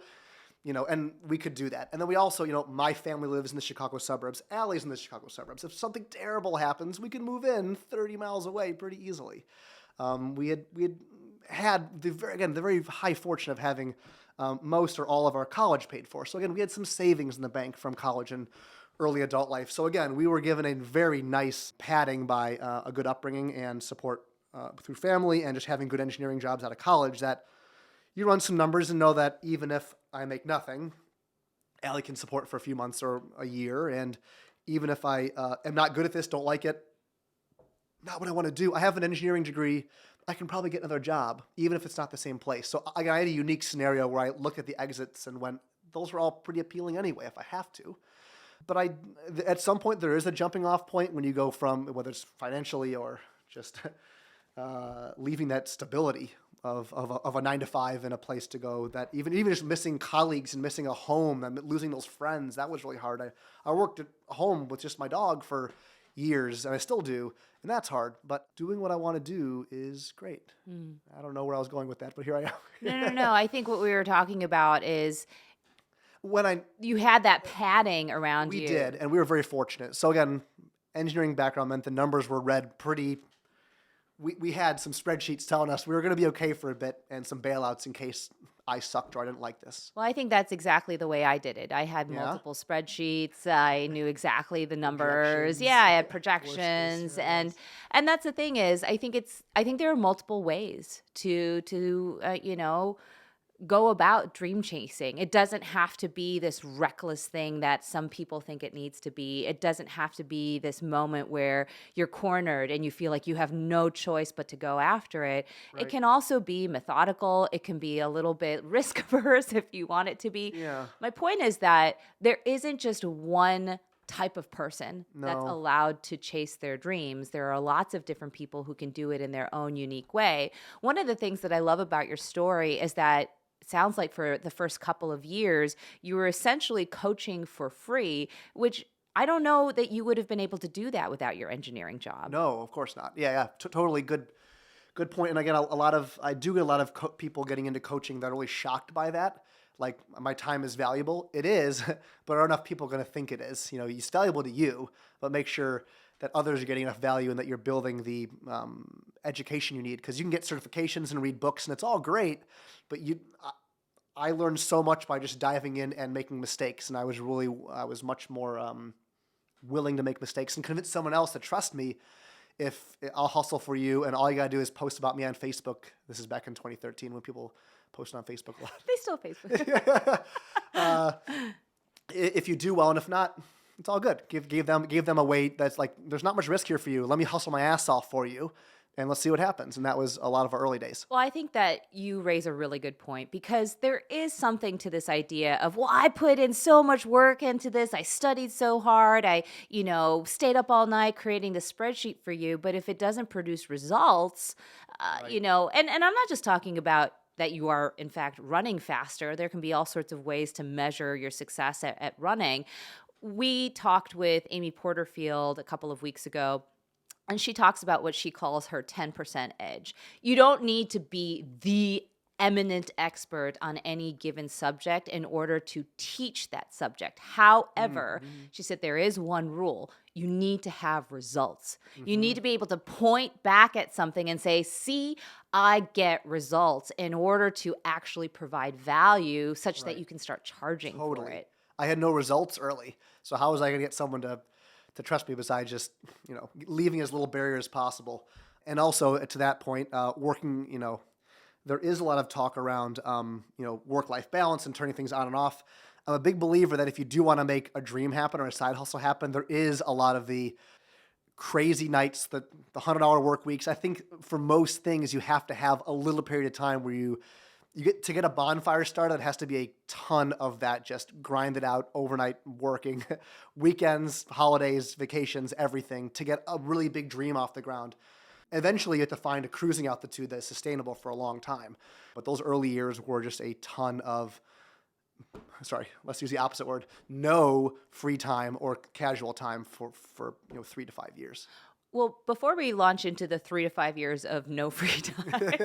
and we could do that. And then we also, my family lives in the Chicago suburbs. Allie's in the Chicago suburbs. If something terrible happens, we can move in 30 miles away pretty easily. We had the very high fortune of having most or all of our college paid for. So again, we had some savings in the bank from college and early adult life. So again, we were given a very nice padding by a good upbringing and support through family and just having good engineering jobs out of college that you run some numbers and know that even if I make nothing, Allie can support for a few months or a year. And even if I am not good at this, don't like it, not what I want to do. I have an engineering degree. I can probably get another job, even if it's not the same place. So I had a unique scenario where I looked at the exits and went, those are all pretty appealing anyway if I have to. But at some point, there is a jumping off point when you go from, whether it's financially or just leaving that stability of a 9 to 5 and a place to go, that even just missing colleagues and missing a home and losing those friends, that was really hard. I worked at home with just my dog for years, and I still do, and that's hard. But doing what I want to do is great. I don't know where I was going with that, but here I am. No. I think what we were talking about is you had that padding around you. We did, and we were very fortunate. So again, engineering background meant the numbers were read pretty. We had some spreadsheets telling us we were going to be okay for a bit and some bailouts in case I sucked or I didn't like this. Well, I think that's exactly the way I did it. I had multiple spreadsheets. I knew exactly the numbers. Yeah, I had projections, and that's the thing is, I think there are multiple ways to go about dream chasing. It doesn't have to be this reckless thing that some people think it needs to be. It doesn't have to be this moment where you're cornered and you feel like you have no choice but to go after it. Right. It can also be methodical. It can be a little bit risk averse if you want it to be. Yeah. My point is that there isn't just one type of person that's allowed to chase their dreams. There are lots of different people who can do it in their own unique way. One of the things that I love about your story is that it sounds like for the first couple of years, you were essentially coaching for free, which I don't know that you would have been able to do that without your engineering job. No, of course not. Yeah, totally good point. And again, I do get a lot of people getting into coaching that are really shocked by that. Like, my time is valuable. It is, but are enough people going to think it is? It's valuable to you, but make sure that others are getting enough value and that you're building the education you need. Because you can get certifications and read books, and it's all great, but I learned so much by just diving in and making mistakes, and I was much more willing to make mistakes and convince someone else to trust me. If I'll hustle for you, and all you gotta do is post about me on Facebook. This is back in 2013 when people posted on Facebook a lot. They still Facebook. If you do well, and if not, it's all good. Give them a way that's like, there's not much risk here for you. Let me hustle my ass off for you, and let's see what happens. And that was a lot of our early days. Well, I think that you raise a really good point, because there is something to this idea of, well, I put in so much work into this. I studied so hard. I, stayed up all night creating the spreadsheet for you. But if it doesn't produce results, right. And I'm not just talking about that you are, in fact, running faster. There can be all sorts of ways to measure your success at running. We talked with Amy Porterfield a couple of weeks ago, and she talks about what she calls her 10% edge. You don't need to be the eminent expert on any given subject in order to teach that subject. However, she said there is one rule. You need to have results. You need to be able to point back at something and say, see, I get results, in order to actually provide value such that you can start charging for it. I had no results early. So how was I going to get someone to trust me besides just, leaving as little barrier as possible? And also, to that point, working, there is a lot of talk around, work-life balance and turning things on and off. I'm a big believer that if you do want to make a dream happen or a side hustle happen, there is a lot of the crazy nights, the $100 work weeks. I think for most things, you have to have a little period of time where you get a bonfire started. It has to be a ton of that, just grinded out, overnight working, weekends, holidays, vacations, everything, to get a really big dream off the ground. Eventually, you have to find a cruising altitude that's sustainable for a long time. But those early years were just a ton of sorry, let's use the opposite word, no free time or casual time for 3 to 5 years. Well, before we launch into the 3 to 5 years of no free time,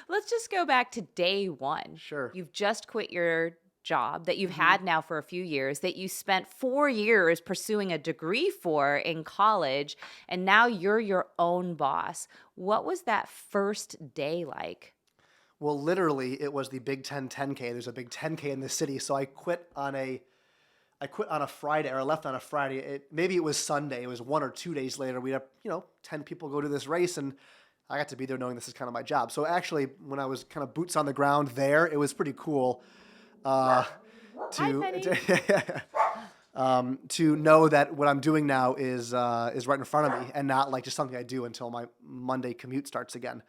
let's just go back to day one. Sure. You've just quit your job that you've had now for a few years, that you spent 4 years pursuing a degree for in college, and now you're your own boss. What was that first day like? Well, literally, it was the Big Ten 10K. There's a big 10K in the city, so I quit on a Friday, or I left on a Friday. Maybe it was Sunday. It was 1 or 2 days later. We had 10 people go to this race, and I got to be there knowing this is kind of my job. So actually, when I was kind of boots on the ground there, it was pretty cool Hi, to Penny. to know that what I'm doing now is right in front of me, and not like just something I do until my Monday commute starts again.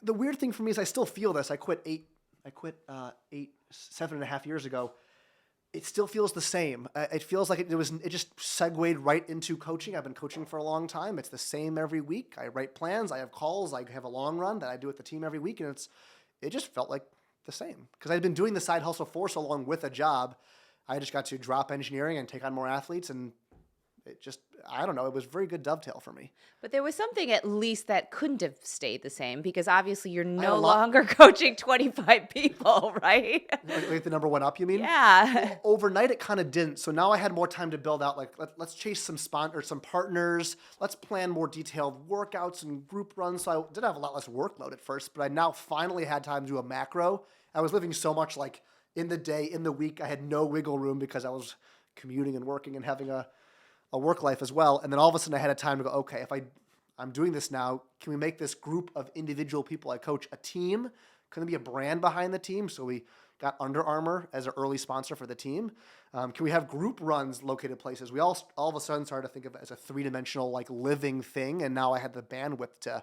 The weird thing for me is I still feel this. I quit 7.5 years ago. It still feels the same. It feels like it just segued right into coaching. I've been coaching for a long time. It's the same every week. I write plans. I have calls. I have a long run that I do with the team every week, and it just felt like the same because I'd been doing the side hustle for so long with a job. I just got to drop engineering and take on more athletes, and I don't know, it was a very good dovetail for me. But there was something at least that couldn't have stayed the same, because obviously you're no longer coaching 25 people, right? Like the number one up, you mean? Yeah. Well, overnight it kind of didn't. So now I had more time to build out, like, let's chase some partners. Let's plan more detailed workouts and group runs. So I did have a lot less workload at first, but I now finally had time to do a macro. I was living so much like in the day, in the week. I had no wiggle room because I was commuting and working and having a work life as well. And then all of a sudden I had a time to go, okay, if I'm doing this now, can we make this group of individual people I coach a team? Can there be a brand behind the team? So we got Under Armour as an early sponsor for the team. Can we have group runs located places? We all of a sudden started to think of it as a three-dimensional like living thing. And now I had the bandwidth to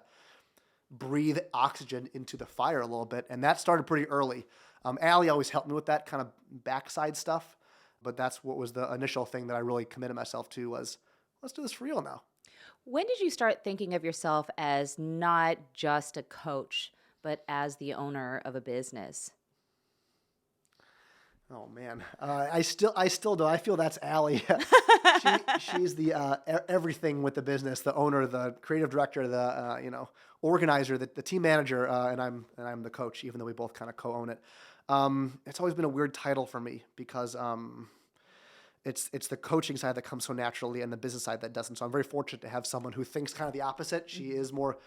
breathe oxygen into the fire a little bit. And that started pretty early. Allie always helped me with that kind of backside stuff. But that's what was the initial thing that I really committed myself to was, let's do this for real now. When did you start thinking of yourself as not just a coach, but as the owner of a business? Oh man, I still do. I feel that's Allie. She's the everything with the business, the owner, the creative director, the organizer, the team manager, and I'm the coach, even though we both kind of co-own it. It's always been a weird title for me because it's the coaching side that comes so naturally and the business side that doesn't. So I'm very fortunate to have someone who thinks kind of the opposite. She is more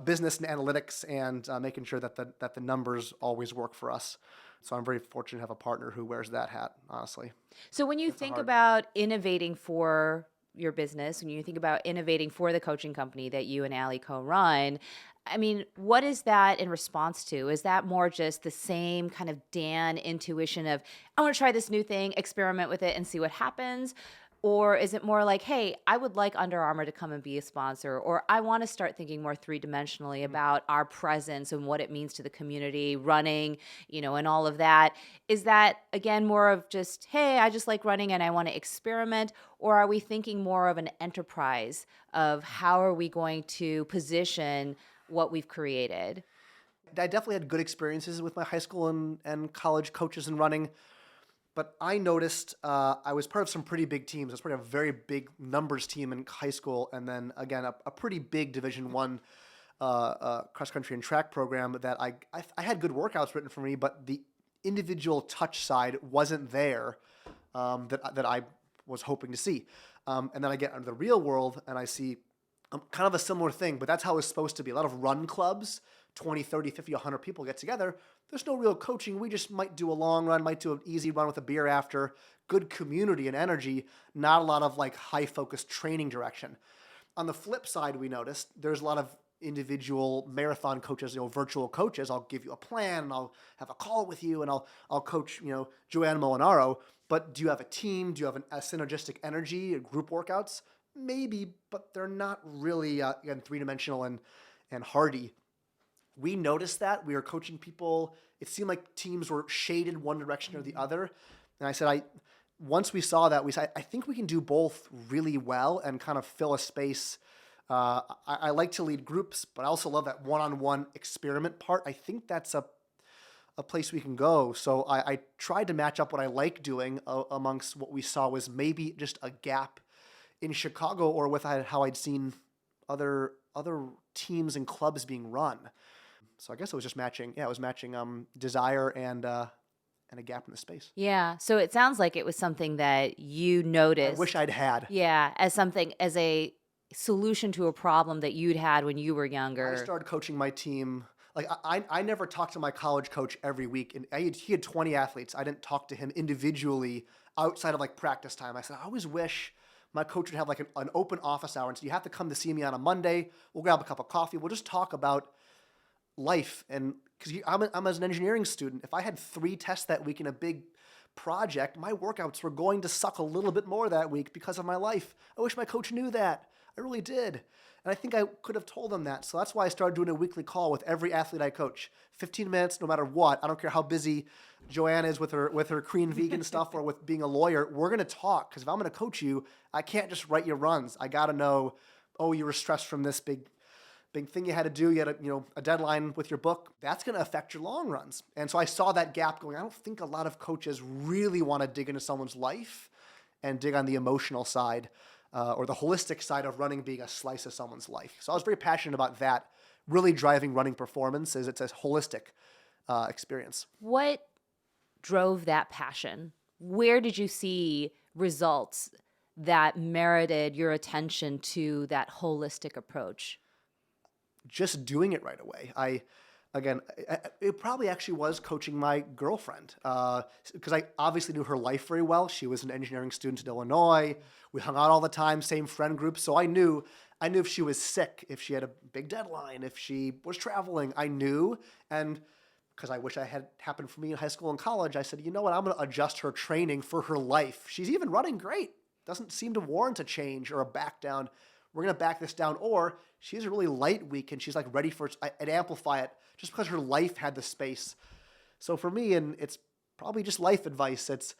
business and analytics and making sure that the numbers always work for us. So I'm very fortunate to have a partner who wears that hat, honestly. So when you think about innovating for your business, when you think about innovating for the coaching company that you and Allie co-run, I mean, what is that in response to? Is that more just the same kind of Dan intuition of, I want to try this new thing, experiment with it and see what happens? Or is it more like, hey, I would like Under Armour to come and be a sponsor, or I want to start thinking more three-dimensionally about our presence and what it means to the community, running, and all of that. Is that, again, more of just, hey, I just like running and I want to experiment? Or are we thinking more of an enterprise of how are we going to position what we've created? I definitely had good experiences with my high school and college coaches in running. But I noticed I was part of some pretty big teams. I was part of a very big numbers team in high school, and then again a pretty big Division I cross country and track program that I had good workouts written for me, but the individual touch side wasn't there that I was hoping to see. And then I get into the real world and I see kind of a similar thing, but that's how it's supposed to be. A lot of run clubs, 20, 30, 50, 100 people get together. There's no real coaching. We just might do a long run, might do an easy run with a beer after. Good community and energy, not a lot of like high-focused training direction. On the flip side, we noticed there's a lot of individual marathon coaches, virtual coaches. I'll give you a plan, and I'll have a call with you, and I'll coach, Joanne Molinaro. But do you have a team? Do you have a synergistic energy, group workouts? Maybe, but they're not really, again, three-dimensional and hardy. We noticed that. We were coaching people. It seemed like teams were shaded one direction or the other. And I said, once we saw that, we said, I think we can do both really well and kind of fill a space. I like to lead groups, but I also love that one-on-one experiment part. I think that's a a place we can go. So I tried to match up what I like doing amongst what we saw was maybe just a gap in Chicago or with how I'd seen other teams and clubs being run. So I guess it was just matching. Yeah, it was matching desire and a gap in the space. Yeah. So it sounds like it was something that you I noticed. wish I'd had. Yeah, as a solution to a problem that you'd had when you were younger. I started coaching my team. Like I never talked to my college coach every week, and he had 20 athletes. I didn't talk to him individually outside of like practice time. I said I always wish my coach would have like an open office hour and say, you have to come to see me on a Monday. We'll grab a cup of coffee. We'll just talk about life. And because I'm as an engineering student, if I had 3 tests that week in a big project, my workouts were going to suck a little bit more that week because of my life. I wish my coach knew that. I really did. And I think I could have told them that. So that's why I started doing a weekly call with every athlete I coach. 15 minutes, no matter what. I don't care how busy Joanne is with her Korean vegan stuff or with being a lawyer. We're going to talk, because if I'm going to coach you, I can't just write your runs. I got to know, oh, you were stressed from this big thing you had to do. You had a deadline with your book. That's going to affect your long runs. And so I saw that gap going. I don't think a lot of coaches really want to dig into someone's life and dig on the emotional side or the holistic side of running being a slice of someone's life. So I was very passionate about that. Really driving running performance is it's a holistic experience. What drove that passion? Where did you see results that merited your attention to that holistic approach? Just doing it right away. It probably actually was coaching my girlfriend because I obviously knew her life very well. She was an engineering student in Illinois. We hung out all the time, same friend group. So I knew if she was sick, if she had a big deadline, if she was traveling, I knew. And because I wish I had happened for me in high school and college, I said, you know what, I'm going to adjust her training for her life. She's even running great. Doesn't seem to warrant a change or a back down. We're going to back this down. Or she's a really light week and she's like ready for it. I'd amplify it just because her life had the space. So for me, and it's probably just life advice, it's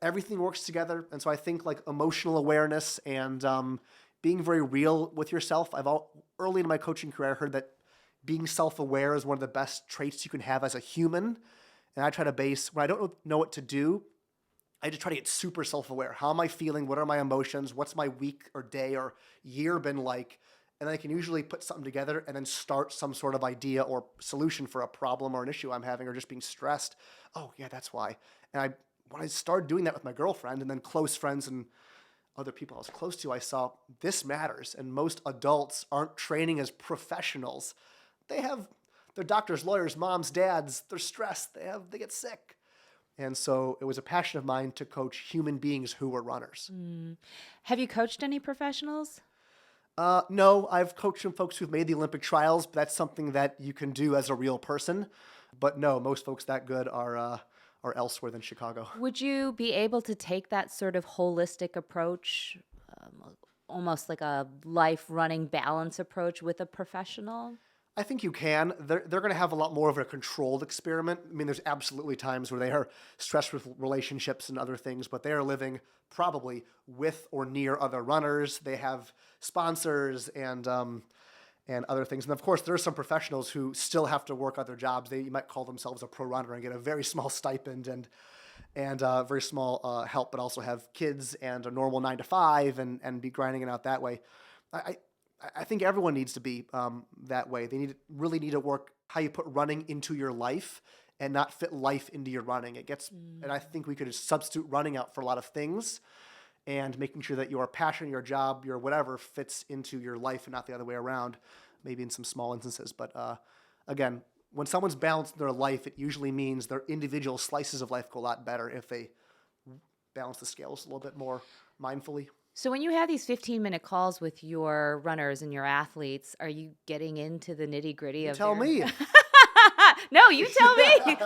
everything works together. And so I think like emotional awareness and being very real with yourself. Early in my coaching career, I heard that being self-aware is one of the best traits you can have as a human. And I try to base, when I don't know what to do, I just try to get super self-aware. How am I feeling? What are my emotions? What's my week or day or year been like? And I can usually put something together and then start some sort of idea or solution for a problem or an issue I'm having or just being stressed. Oh, yeah, that's why. And when I started doing that with my girlfriend and then close friends and other people I was close to, I saw this matters. And most adults aren't training as professionals. They're doctors, lawyers, moms, dads. They're stressed. They get sick. And so it was a passion of mine to coach human beings who were runners. Have you coached any professionals? No, I've coached some folks who've made the Olympic trials, but that's something that you can do as a real person. But no, most folks that good are elsewhere than Chicago. Would you be able to take that sort of holistic approach, almost like a life running balance approach with a professional? I think you can. They're going to have a lot more of a controlled experiment. I mean, there's absolutely times where they are stressed with relationships and other things, but they are living probably with or near other runners. They have sponsors and other things. And of course, there are some professionals who still have to work other jobs. You might call themselves a pro runner and get a very small stipend and very small help, but also have kids and a normal 9 to 5 and be grinding it out that way. I think everyone needs to be that way. They really need to work how you put running into your life and not fit life into your running. And I think we could substitute running out for a lot of things and making sure that your passion, your job, your whatever fits into your life and not the other way around, maybe in some small instances. But again, when someone's balanced their life, it usually means their individual slices of life go a lot better if they balance the scales a little bit more mindfully. So when you have these 15-minute calls with your runners and your athletes, are you getting into the nitty-gritty of Tell me. No, you tell me.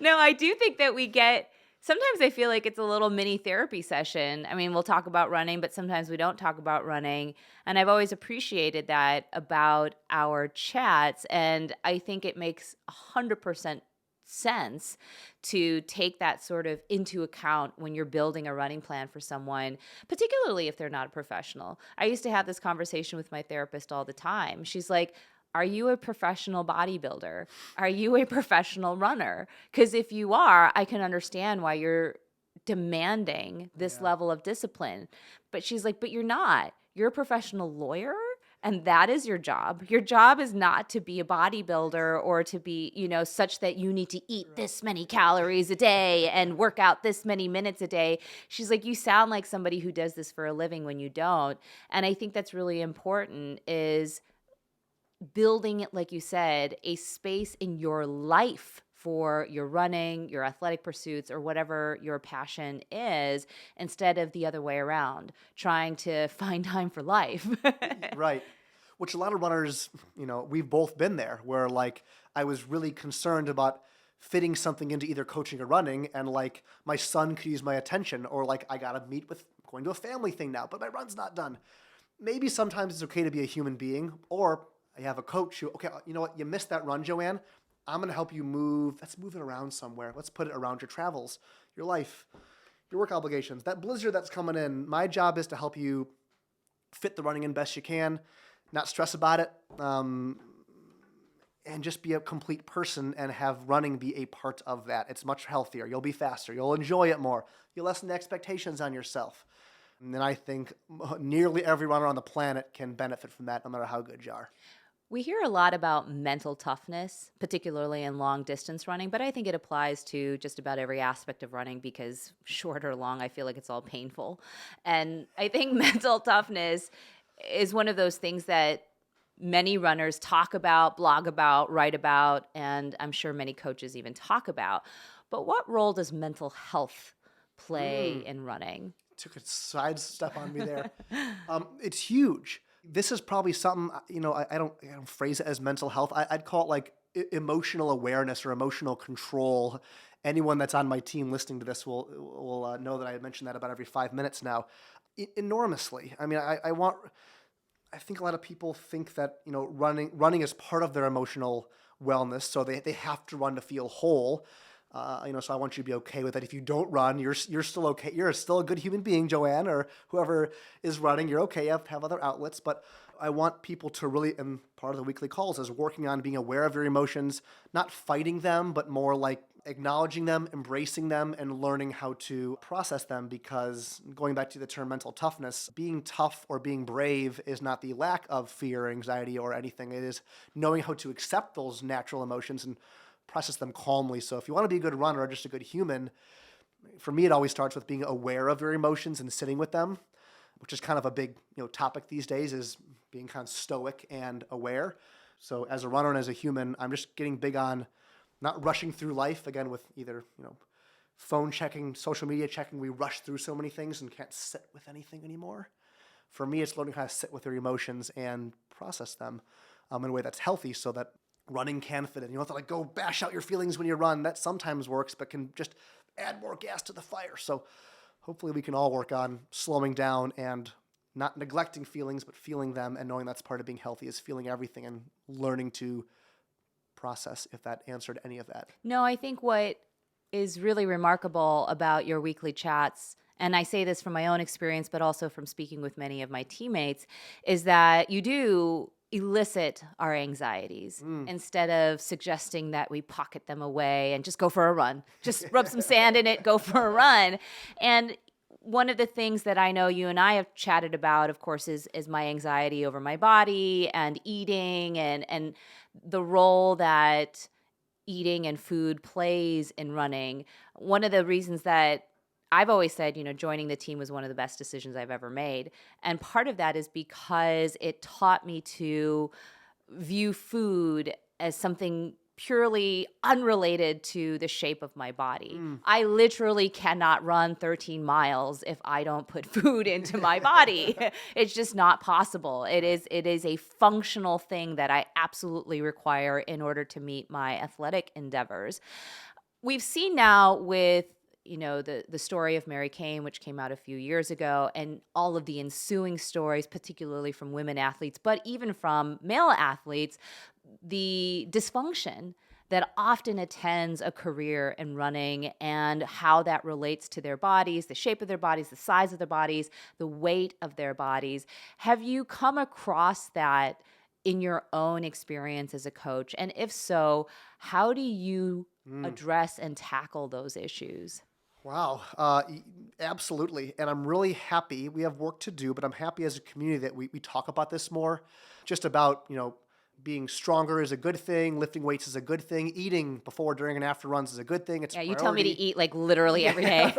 No, I do think that sometimes I feel like it's a little mini therapy session. I mean, we'll talk about running, but sometimes we don't talk about running. And I've always appreciated that about our chats. And I think it makes 100% sense to take that sort of into account when you're building a running plan for someone, particularly if they're not a professional. I used to have this conversation with my therapist all the time. She's like, are you a professional bodybuilder? Are you a professional runner? Because if you are, I can understand why you're demanding this level of discipline. But she's like, but you're not. You're a professional lawyer. And that is your job. Your job is not to be a bodybuilder or to be, such that you need to eat this many calories a day and work out this many minutes a day. She's like, you sound like somebody who does this for a living when you don't. And I think that's really important, is building, like you said, a space in your life for your running, your athletic pursuits, or whatever your passion is, instead of the other way around, trying to find time for life. Right. Which a lot of runners, we've both been there, where like I was really concerned about fitting something into either coaching or running, and like my son could use my attention, or like I gotta meet with going to a family thing now, but my run's not done. Maybe sometimes it's okay to be a human being, or I have a coach who, okay, you know what, you missed that run, Joanne. I'm gonna help you move. Let's move it around somewhere. Let's put it around your travels, your life, your work obligations. That blizzard that's coming in, my job is to help you fit the running in best you can, not stress about it, and just be a complete person and have running be a part of that. It's much healthier. You'll be faster. You'll enjoy it more. You'll lessen the expectations on yourself. And then I think nearly every runner on the planet can benefit from that, no matter how good you are. We hear a lot about mental toughness, particularly in long distance running, but I think it applies to just about every aspect of running, because short or long, I feel like it's all painful. And I think mental toughness is one of those things that many runners talk about, blog about, write about, and I'm sure many coaches even talk about. But what role does mental health play in running? Took a sidestep on me there. It's huge. This is probably something, I don't phrase it as mental health. I'd call it like emotional awareness or emotional control. Anyone that's on my team listening to this will know that I mention that about every 5 minutes now. Enormously. I mean, I think a lot of people think that, running is part of their emotional wellness. So they have to run to feel whole. So I want you to be okay with that. If you don't run, you're still okay. You're still a good human being, Joanne, or whoever is running. You're okay. You have other outlets. But I want people to really, and part of the weekly calls is working on being aware of your emotions, not fighting them, but more like acknowledging them, embracing them, and learning how to process them. Because going back to the term mental toughness, being tough or being brave is not the lack of fear, anxiety, or anything. It is knowing how to accept those natural emotions and process them calmly. So if you want to be a good runner or just a good human, for me, it always starts with being aware of your emotions and sitting with them, which is kind of a big topic these days, is being kind of stoic and aware. So as a runner and as a human, I'm just getting big on not rushing through life, again, with either phone checking, social media checking. We rush through so many things and can't sit with anything anymore. For me, it's learning how to sit with your emotions and process them in a way that's healthy, so that running can fit in. You don't have to go bash out your feelings when you run. That sometimes works, but can just add more gas to the fire. So hopefully we can all work on slowing down and not neglecting feelings, but feeling them, and knowing that's part of being healthy, is feeling everything and learning to process, if that answered any of that. No, I think what is really remarkable about your weekly chats, and I say this from my own experience, but also from speaking with many of my teammates, is that you do elicit our anxieties instead of suggesting that we pocket them away and just go for a run. Just rub some sand in it, go for a run. And one of the things that I know you and I have chatted about, of course, is my anxiety over my body and eating, and the role that eating and food plays in running. One of the reasons that I've always said, joining the team was one of the best decisions I've ever made. And part of that is because it taught me to view food as something purely unrelated to the shape of my body. I literally cannot run 13 miles if I don't put food into my body. It's just not possible. It is a functional thing that I absolutely require in order to meet my athletic endeavors. We've seen now with the story of Mary Cain, which came out a few years ago, and all of the ensuing stories, particularly from women athletes, but even from male athletes, the dysfunction that often attends a career in running and how that relates to their bodies, the shape of their bodies, the size of their bodies, the weight of their bodies. Have you come across that in your own experience as a coach? And if so, how do you address and tackle those issues? Wow, absolutely. And I'm really happy. We have work to do, but I'm happy as a community that we talk about this more. Just about, being stronger is a good thing, lifting weights is a good thing, eating before, during, and after runs is a good thing. It's Yeah, a you tell me to priority. eat like literally every day.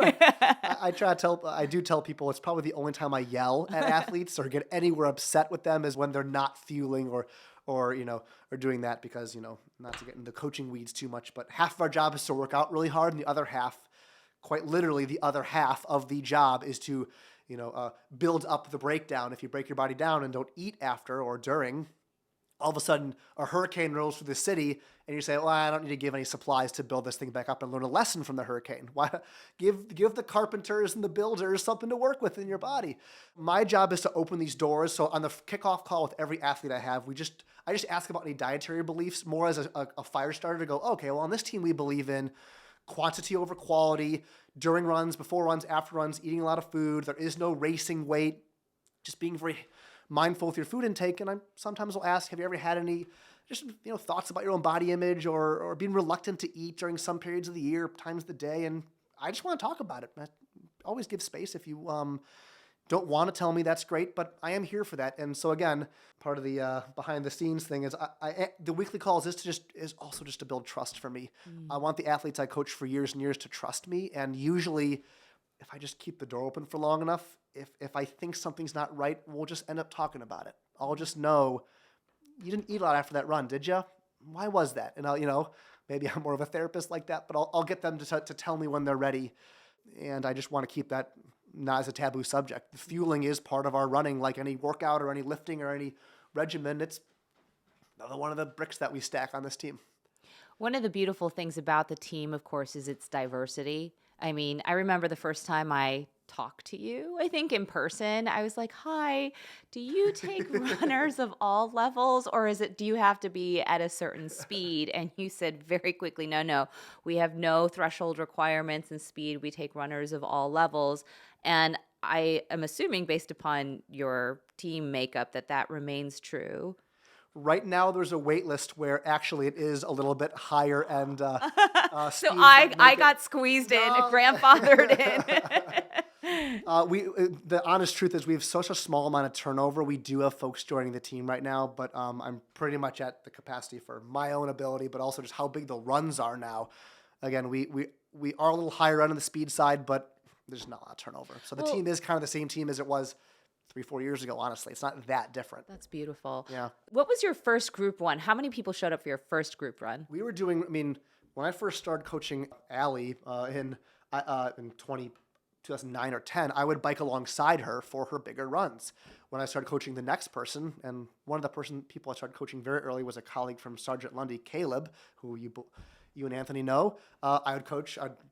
I do tell people it's probably the only time I yell at athletes or get anywhere upset with them is when they're not fueling or doing that because, not to get into coaching weeds too much, but half of our job is to work out really hard and the other half, quite literally the other half of the job is to, build up the breakdown. If you break your body down and don't eat after or during, all of a sudden a hurricane rolls through the city and you say, well, I don't need to give any supplies to build this thing back up and learn a lesson from the hurricane. Why give the carpenters and the builders something to work with in your body? My job is to open these doors. So on the kickoff call with every athlete I have, I just ask about any dietary beliefs more as a fire starter to go, okay, well on this team we believe in quantity over quality, during runs, before runs, after runs, eating a lot of food. There is no racing weight, just being very mindful with your food intake. And I sometimes will ask, have you ever had any just thoughts about your own body image or being reluctant to eat during some periods of the year, times of the day? And I just want to talk about it. I always give space. If you don't want to tell me, that's great, but I am here for that. And so again, part of the behind the scenes thing is the weekly calls is also just to build trust for me. I want the athletes I coach for years and years to trust me. And usually if I just keep the door open for long enough, if I think something's not right, we'll just end up talking about it. I'll just know, you didn't eat a lot after that run, did you? Why was that? And I'll, maybe I'm more of a therapist like that, but I'll get them to tell me when they're ready. And I just want to keep that not as a taboo subject. The fueling is part of our running, like any workout or any lifting or any regimen. It's another one of the bricks that we stack on this team. One of the beautiful things about the team, of course, is its diversity. I mean, I remember the first time I talked to you, I think in person, I was like, hi, do you take runners of all levels, or do you have to be at a certain speed? And you said very quickly, no, we have no threshold requirements in speed. We take runners of all levels. And I am assuming based upon your team makeup that remains true. Right now, there's a wait list where actually it is a little bit higher and So speeds I got squeezed in, grandfathered in. The honest truth is we have such a small amount of turnover. We do have folks joining the team right now, but I'm pretty much at the capacity for my own ability, but also just how big the runs are now. Again, we are a little higher on the speed side, but there's not a lot of turnover. So the team is kind of the same team as it was 3-4 years ago, honestly. It's not that different. That's beautiful. Yeah. What was your first group run? How many people showed up for your first group run? We were doing, when I first started coaching Allie in 2009 or 10, I would bike alongside her for her bigger runs. When I started coaching the next person, and one of the people I started coaching very early was a colleague from Sergeant Lundy, Caleb, who you and Anthony know. I'd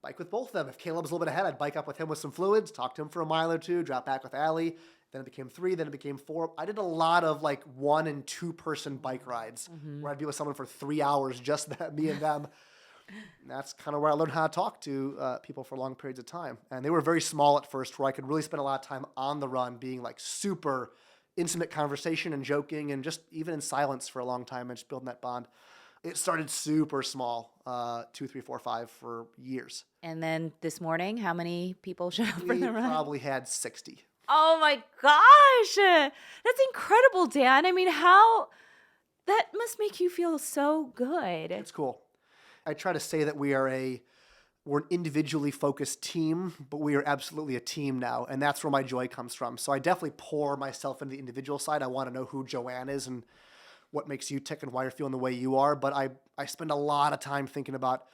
bike with both of them. If Caleb's a little bit ahead, I'd bike up with him with some fluids, talk to him for a mile or two, drop back with Allie. Then it became 3, then it became 4. I did a lot of 1 and 2 person bike rides where I'd be with someone for 3 hours, just me and them. And that's kind of where I learned how to talk to people for long periods of time. And they were very small at first, where I could really spend a lot of time on the run, being super intimate conversation and joking and just even in silence for a long time and just building that bond. It started super small, 2, 3, 4, 5 for years. And then this morning, how many people showed up for the run? We probably had 60. Oh my gosh. That's incredible, Dan. I mean, that must make you feel so good. It's cool. I try to say that we're an individually focused team, but we are absolutely a team now. And that's where my joy comes from. So I definitely pour myself into the individual side. I want to know who Joanne is and what makes you tick and why you're feeling the way you are. But I spend a lot of time thinking about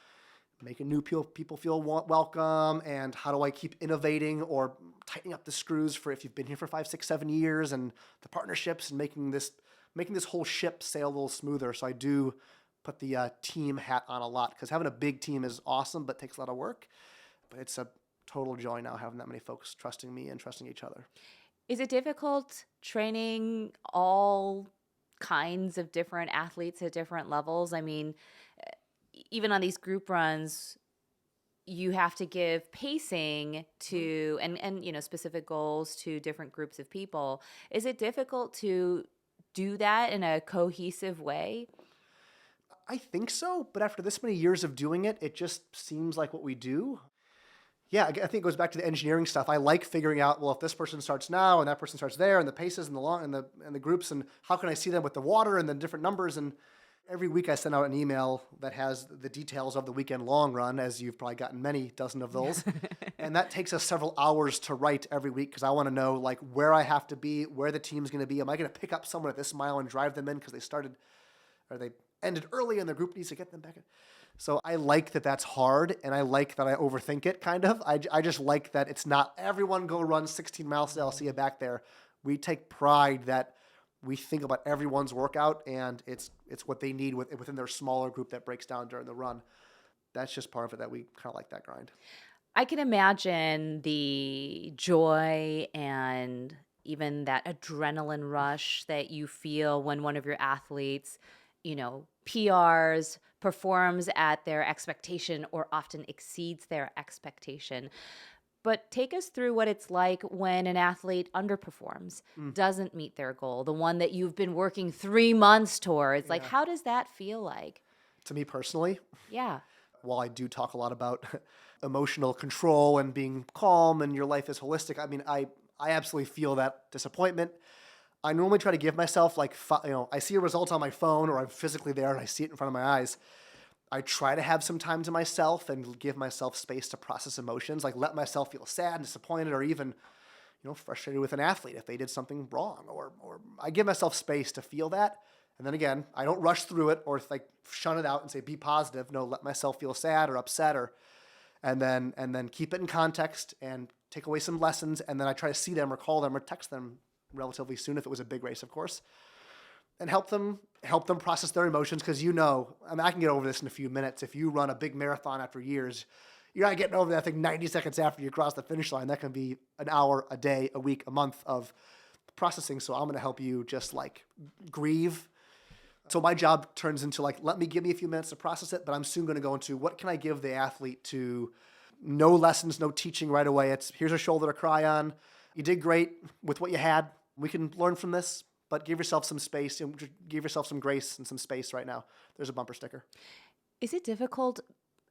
making new people feel welcome, and how do I keep innovating or tightening up the screws for if you've been here for 5, 6, 7 years, and the partnerships and making this whole ship sail a little smoother. So I do put the team hat on a lot, because having a big team is awesome, but takes a lot of work. But it's a total joy now having that many folks trusting me and trusting each other. Is it difficult training all kinds of different athletes at different levels? I mean, even on these group runs, you have to give pacing to and specific goals to different groups of people. Is it difficult to do that in a cohesive way? I think so, but after this many years of doing it, it just seems like what we do. Yeah, I think it goes back to the engineering stuff. I like figuring out, well, if this person starts now and that person starts there, and the paces and the long and the groups, and how can I see them with the water and the different numbers. And every week I send out an email that has the details of the weekend long run, as you've probably gotten many dozen of those. And that takes us several hours to write every week because I want to know like where I have to be, where the team's going to be. Am I going to pick up someone at this mile and drive them in because they ended early and their group needs to get them back in? So I like that that's hard, and I like that I overthink it, kind of. I just like that it's not everyone go run 16 miles today, I'll see you back there. We take pride that we think about everyone's workout, and it's what they need within their smaller group that breaks down during the run. That's just part of it that we kind of like that grind. I can imagine the joy and even that adrenaline rush that you feel when one of your athletes, PRs, performs at their expectation or often exceeds their expectation. But take us through what it's like when an athlete underperforms, doesn't meet their goal, the one that you've been working 3 months towards. Like, how does that feel like? To me personally, Yeah. while I do talk a lot about emotional control and being calm and your life is holistic, I mean, I absolutely feel that disappointment. I normally try to give myself I see a result on my phone or I'm physically there and I see it in front of my eyes. I try to have some time to myself and give myself space to process emotions, like let myself feel sad and disappointed or even, frustrated with an athlete if they did something wrong, or I give myself space to feel that. And then again, I don't rush through it or like shun it out and say, be positive. No, let myself feel sad or upset and then keep it in context and take away some lessons. And then I try to see them or call them or text them relatively soon if it was a big race, of course, and help them process their emotions. Because I can get over this in a few minutes. If you run a big marathon after years, you're not getting over that thing 90 seconds after you cross the finish line. That can be an hour, a day, a week, a month of processing. So I'm going to help you just like grieve. So my job turns into give me a few minutes to process it, but I'm soon going to go into what can I give the athlete to no lessons, no teaching right away. It's here's a shoulder to cry on. You did great with what you had. We can learn from this, but give yourself some space and give yourself some grace and some space right now. There's a bumper sticker. Is it difficult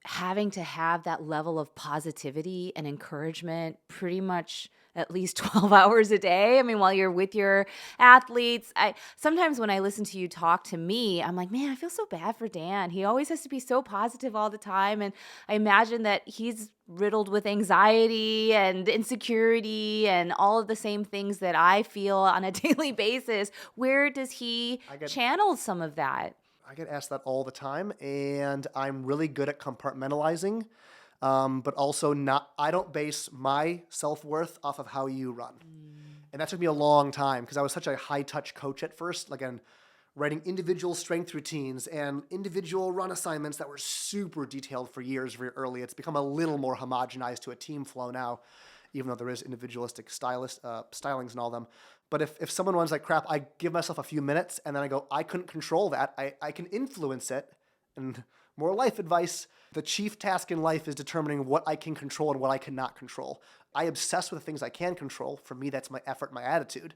having to have that level of positivity and encouragement pretty much at least 12 hours a day? I mean, while you're with your athletes, sometimes when I listen to you talk to me, I'm like, man, I feel so bad for Dan. He always has to be so positive all the time. And I imagine that he's riddled with anxiety and insecurity and all of the same things that I feel on a daily basis. Where does he channel some of that? I get asked that all the time, and I'm really good at compartmentalizing, but also I don't base my self-worth off of how you run. And that took me a long time because I was such a high-touch coach at first, writing individual strength routines and individual run assignments that were super detailed for years very early. It's become a little more homogenized to a team flow now, even though there is individualistic stylings and all them. But if someone runs like crap, I give myself a few minutes and then I go, I couldn't control that. I can influence it. And more life advice, the chief task in life is determining what I can control and what I cannot control. I obsess with the things I can control. For me, that's my effort, my attitude.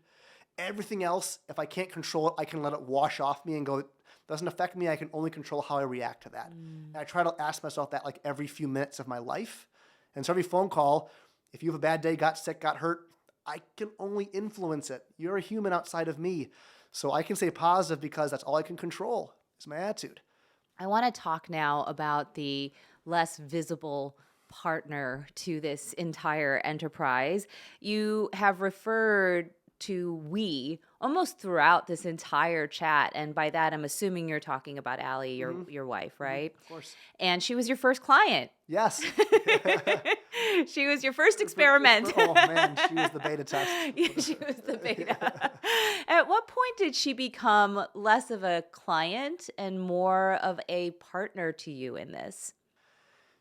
Everything else, if I can't control it, I can let it wash off me and go, it doesn't affect me. I can only control how I react to that. And I try to ask myself that every few minutes of my life. And so every phone call, if you have a bad day, got sick, got hurt, I can only influence it. You're a human outside of me. So I can stay positive because that's all I can control is my attitude. I want to talk now about the less visible partner to this entire enterprise. You have referred to we almost throughout this entire chat. And by that, I'm assuming you're talking about Allie, your wife, right? Of course. And she was your first client. Yes. She was your first experiment. Oh, man, she was the beta test. Yeah, she was the beta. At what point did she become less of a client and more of a partner to you in this?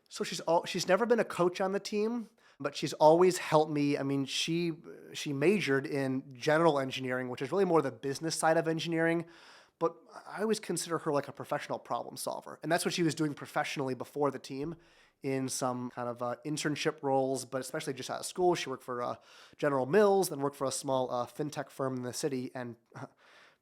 So she's never been a coach on the team, but she's always helped me. I mean, she majored in general engineering, which is really more the business side of engineering. But I always consider her like a professional problem solver. And that's what she was doing professionally before the team in some kind of internship roles, but especially just out of school. She worked for General Mills, then worked for a small fintech firm in the city. And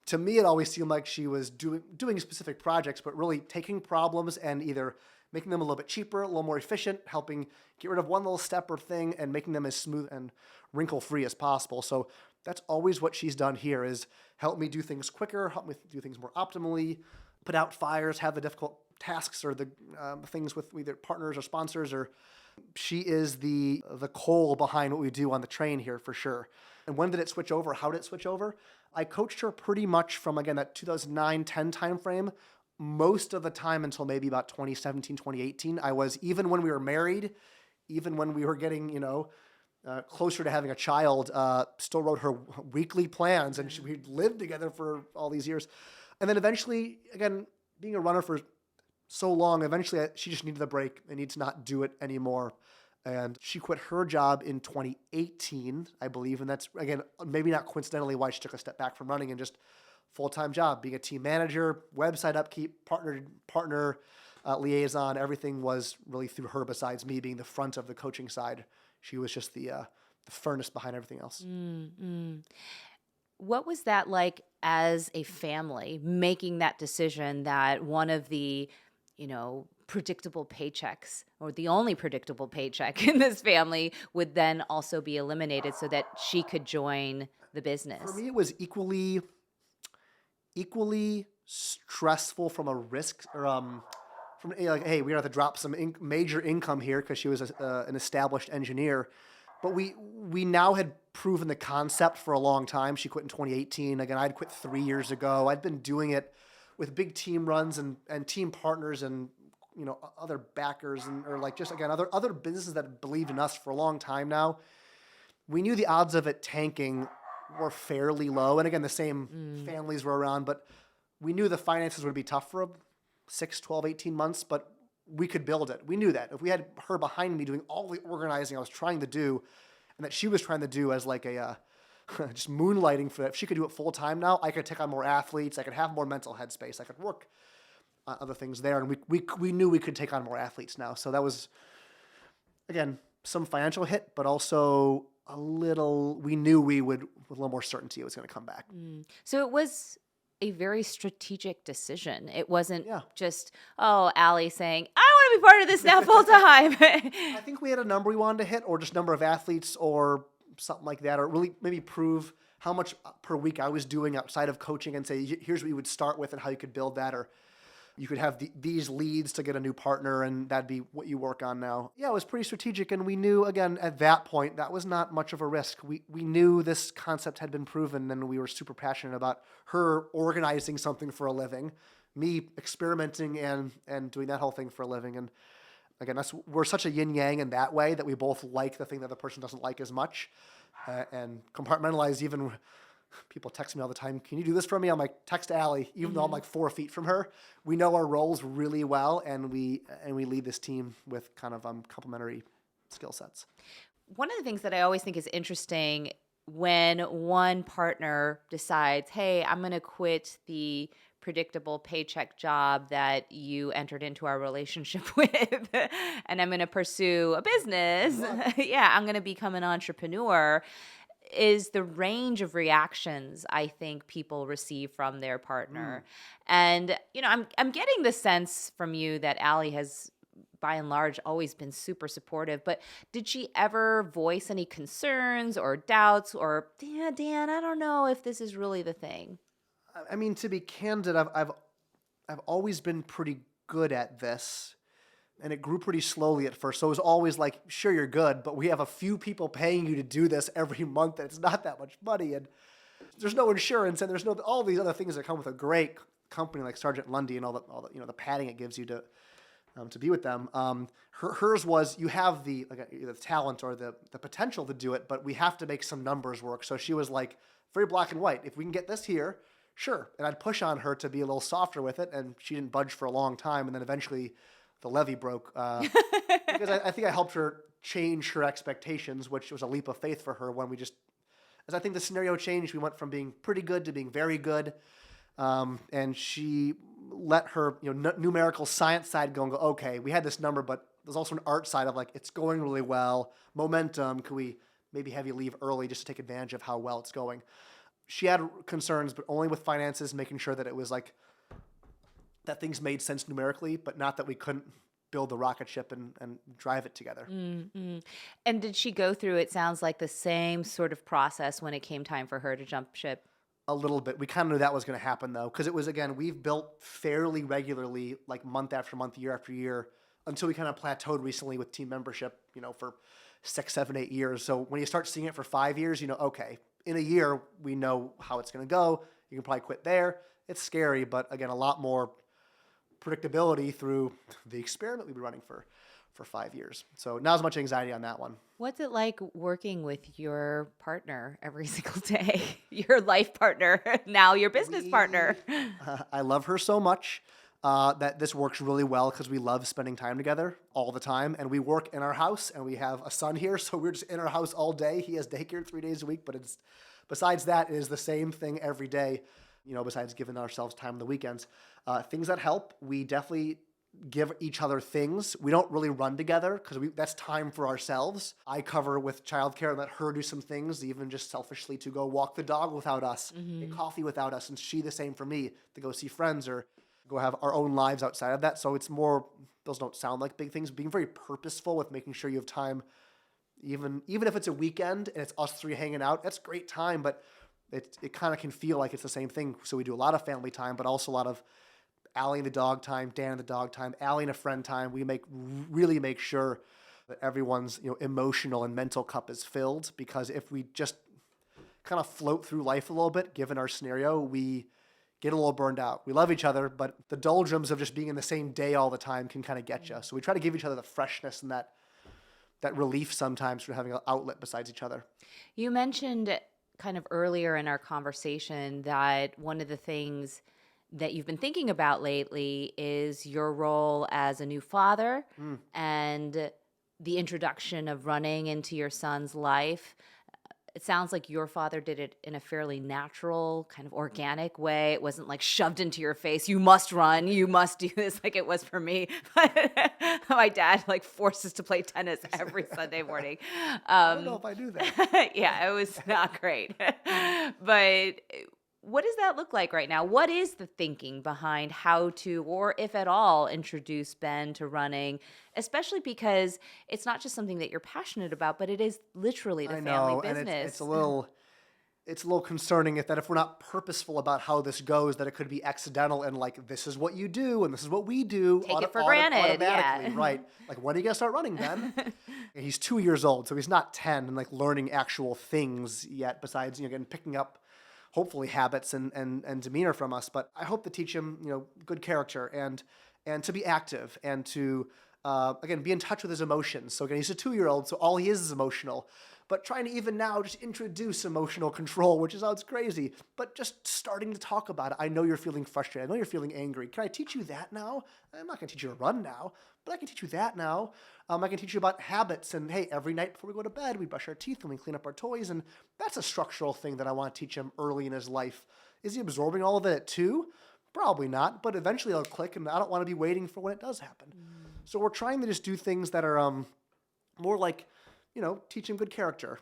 to me, it always seemed like she was doing specific projects, but really taking problems and either making them a little bit cheaper, a little more efficient, helping get rid of one little step or thing and making them as smooth and wrinkle-free as possible. So that's always what she's done here, is help me do things quicker, help me do things more optimally, put out fires, have the difficult tasks or the things with either partners or sponsors. Or she is the coal behind what we do on the train here for sure. And when did it switch over? How did it switch over? I coached her pretty much from, again, that 2009-10 timeframe. Most of the time until maybe about 2017, 2018, I was, even when we were married, even when we were getting, closer to having a child, still wrote her weekly plans, and we'd lived together for all these years. And then eventually, again, being a runner for so long, eventually she just needed a break and needed to not do it anymore. And she quit her job in 2018, I believe. And that's, again, maybe not coincidentally why she took a step back from running and just full-time job, being a team manager, website upkeep, partner liaison. Everything was really through her besides me being the front of the coaching side. She was just the furnace behind everything else. Mm-hmm. What was that like as a family, making that decision that one of the, predictable paychecks, or the only predictable paycheck in this family, would then also be eliminated so that she could join the business? For me, it was equally stressful from a risk, or from like, hey, we have to drop some major income here because she was an established engineer. But we now had proven the concept for a long time. She quit in 2018. Again, I'd quit 3 years ago. I'd been doing it with big team runs and team partners and other backers or like just, again, other businesses that believed in us for a long time now. We knew the odds of it tanking were fairly low. And again, the same families were around, but we knew the finances would be tough for 6, 12, 18 months, but we could build it. We knew that. If we had her behind me doing all the organizing I was trying to do, and that she was trying to do as like a just moonlighting for that, if she could do it full time now, I could take on more athletes. I could have more mental headspace. I could work on other things there. And we knew we could take on more athletes now. So that was, again, some financial hit, but also we knew we would, with a little more certainty, it was going to come back. So it was a very strategic decision. It wasn't just, Allie saying, I want to be part of this now full time. I think we had a number we wanted to hit, or just number of athletes or something like that, or really maybe prove how much per week I was doing outside of coaching and say, here's what you would start with and how you could build that, or you could have these leads to get a new partner, and that'd be what you work on now. Yeah, it was pretty strategic, and we knew, again, at that point, that was not much of a risk. We knew this concept had been proven, and we were super passionate about her organizing something for a living, me experimenting and doing that whole thing for a living. And again, we're such a yin-yang in that way, that we both like the thing that the person doesn't like as much, and compartmentalize. Even people text me all the time, can you do this for me? I'm like, text Allie, even though I'm like 4 feet from her. We know our roles really well, and we lead this team with kind of complementary skill sets. One of the things that I always think is interesting when one partner decides, hey, I'm going to quit the predictable paycheck job that you entered into our relationship with, and I'm going to pursue a business. I'm going to become an entrepreneur, is the range of reactions I think people receive from their partner. And, I'm getting the sense from you that Allie has, by and large, always been super supportive, but did she ever voice any concerns or doubts or, Dan, I don't know if this is really the thing? I mean, to be candid, I've always been pretty good at this. And it grew pretty slowly at first. So it was always like, sure, you're good, but we have a few people paying you to do this every month, and it's not that much money. And there's no insurance, and there's all these other things that come with a great company like Sargent Lundy and all the the padding it gives you to be with them. Hers was, you have the talent or the potential to do it, but we have to make some numbers work. So she was like very black and white. If we can get this here, sure. And I'd push on her to be a little softer with it, and she didn't budge for a long time. And then eventually the levee broke because I think I helped her change her expectations, which was a leap of faith for her when as I think the scenario changed, we went from being pretty good to being very good. And she let her numerical science side go and go, okay, we had this number, but there's also an art side of like, it's going really well. Momentum, could we maybe have you leave early just to take advantage of how well it's going? she had concerns, but only with finances, making sure that it was like that things made sense numerically, but not that we couldn't build the rocket ship and drive it together. Mm-hmm. And did she go through, it sounds like, the same sort of process when it came time for her to jump ship? A little bit. We kind of knew that was going to happen though, because it was, again, we've built fairly regularly, like month after month, year after year, until we kind of plateaued recently with team membership, for 6, 7, 8 years. So when you start seeing it for 5 years, okay, in a year, we know how it's going to go. You can probably quit there. It's scary, but again, a lot more predictability through the experiment we've been running for 5 years. So not as much anxiety on that one. What's it like working with your partner every single day? Your life partner, now your business partner. I love her so much that this works really well because we love spending time together all the time. And we work in our house and we have a son here. So we're just in our house all day. He has daycare 3 days a week, but besides that, it is the same thing every day, besides giving ourselves time on the weekends. Things that help, we definitely give each other things. We don't really run together because that's time for ourselves. I cover with childcare and let her do some things, even just selfishly to go walk the dog without us, get coffee without us, and she the same for me to go see friends or go have our own lives outside of that. So it's more, those don't sound like big things, being very purposeful with making sure you have time, even if it's a weekend and it's us three hanging out, that's great time, but it kind of can feel like it's the same thing. So we do a lot of family time, but also a lot of Allie and the dog time, Dan and the dog time, Allie and a friend time. We really make sure that everyone's emotional and mental cup is filled, because if we just kind of float through life a little bit, given our scenario, we get a little burned out. We love each other, but the doldrums of just being in the same day all the time can kind of get you. So we try to give each other the freshness and that relief sometimes from having an outlet besides each other. You mentioned kind of earlier in our conversation that one of the things that you've been thinking about lately is your role as a new father and the introduction of running into your son's life. It sounds like your father did it in a fairly natural, kind of organic way. It wasn't like shoved into your face. You must run. You must do this, like it was for me. My dad forced us to play tennis every Sunday morning. I don't know if I do that. Yeah, it was not great. But what does that look like right now? What is the thinking behind how to, or if at all, introduce Ben to running, especially because it's not just something that you're passionate about, but it is literally the family business. And it's a little concerning if we're not purposeful about how this goes, that it could be accidental and this is what you do and this is what we do. Take it for granted, automatically, yeah. Right. When are you going to start running, Ben? He's 2 years old, so he's not 10 and learning actual things yet besides, picking up hopefully habits and demeanor from us. But I hope to teach him, good character and to be active and to, again, be in touch with his emotions. So again, he's a 2-year-old, so all he is emotional. But trying to even now just introduce emotional control, which sounds crazy, but just starting to talk about it. I know you're feeling frustrated. I know you're feeling angry. Can I teach you that now? I'm not going to teach you to run now, but I can teach you that now. I can teach you about habits and, hey, every night before we go to bed, we brush our teeth and we clean up our toys. And that's a structural thing that I want to teach him early in his life. Is he absorbing all of it at 2? Probably not, but eventually it'll click, and I don't want to be waiting for when it does happen. So we're trying to just do things that are more like, teach him good character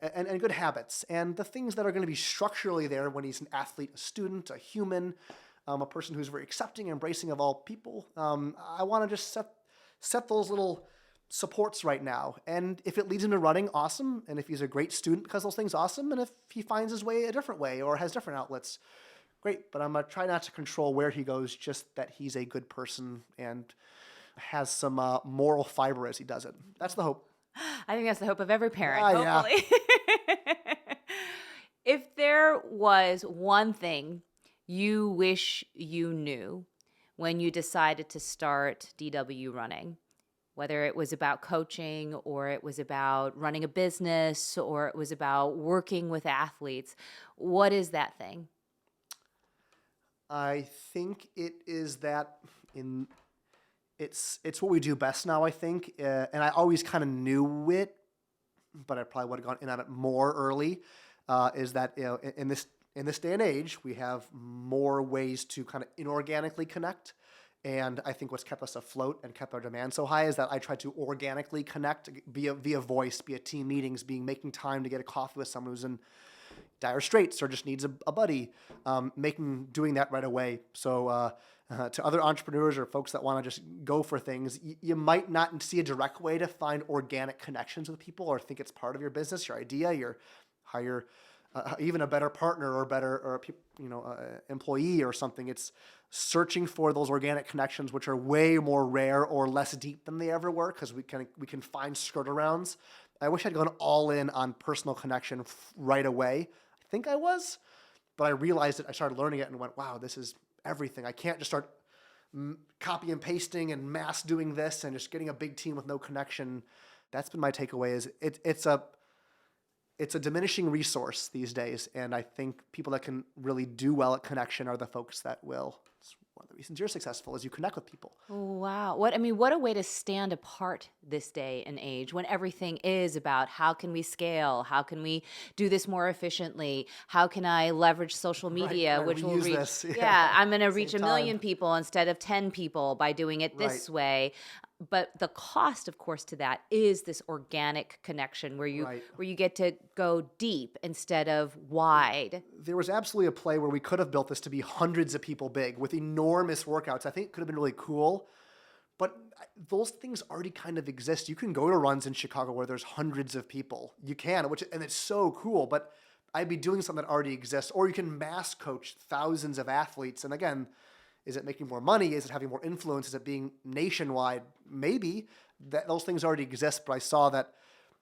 and good habits, and the things that are going to be structurally there when he's an athlete, a student, a human, a person who's very accepting and embracing of all people. I want to just set those little supports right now. And if it leads him to running, awesome. And if he's a great student because those things, awesome. And if he finds his way a different way or has different outlets, great. But I'm going to try not to control where he goes, just that he's a good person and has some moral fiber as he does it. That's the hope. I think that's the hope of every parent, Yeah. hopefully. If there was one thing you wish you knew when you decided to start DW Running, whether it was about coaching or it was about running a business or it was about working with athletes, what is that thing? I think it is that it's what we do best now, I think. And I always kind of knew it, but I probably would have gone in on it more early, is that in this day and age, we have more ways to kind of inorganically connect. And I think what's kept us afloat and kept our demand so high is that I try to organically connect via voice, via team meetings, making time to get a coffee with someone who's in dire straits or just needs a buddy, doing that right away. So to other entrepreneurs or folks that want to just go for things, you might not see a direct way to find organic connections with people or think it's part of your business, your idea, your hire even a better partner or employee or something. It's searching for those organic connections, which are way more rare or less deep than they ever were, because we can find skirt arounds. I wish I'd gone all in on personal connection right away. I think I was, but I realized it. I started learning it and went, wow, this is everything. I can't just start copy and pasting and mass doing this and just getting a big team with no connection. That's been my takeaway. Is it's a diminishing resource these days, and I think people that can really do well at connection are the folks that will. It's one of the reasons you're successful is you connect with people. Wow. What a way to stand apart this day and age when everything is about how can we scale? How can we do this more efficiently? How can I leverage social media, which will reach this. I'm going to reach Same 1 million time. people instead of 10 people by doing it this way. But the cost, of course, to that is this organic connection where you get to go deep instead of wide. There was absolutely a play where we could have built this to be hundreds of people big with enormous workouts. I think it could have been really cool, but those things already kind of exist. You can go to runs in Chicago where there's hundreds of people. You can, and it's so cool, but I'd be doing something that already exists. Or you can mass coach thousands of athletes. And again, is it making more money? Is it having more influence? Is it being nationwide? Maybe. Those things already exist, but I saw that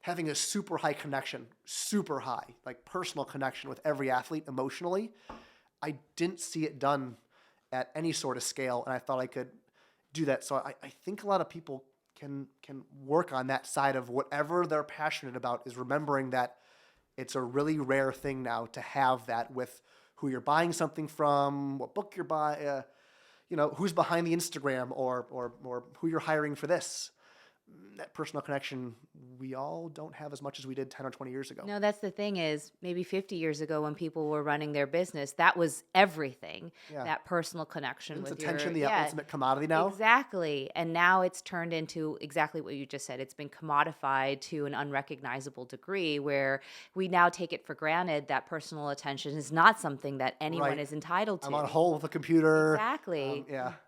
having a super high connection, super high, like personal connection with every athlete emotionally, I didn't see it done at any sort of scale, and I thought I could do that. So I think a lot of people can work on that side of whatever they're passionate about, is remembering that it's a really rare thing now to have that with who you're buying something from, what book you're buying, who's behind the Instagram or who you're hiring for this. That personal connection, we all don't have as much as we did 10 or 20 years ago. No, that's the thing is maybe 50 years ago when people were running their business, that was everything, that personal connection. It's attention, the ultimate commodity now. Exactly. And now it's turned into exactly what you just said. It's been commodified to an unrecognizable degree where we now take it for granted that personal attention is not something that anyone is entitled to. I'm on hold with a computer. Exactly.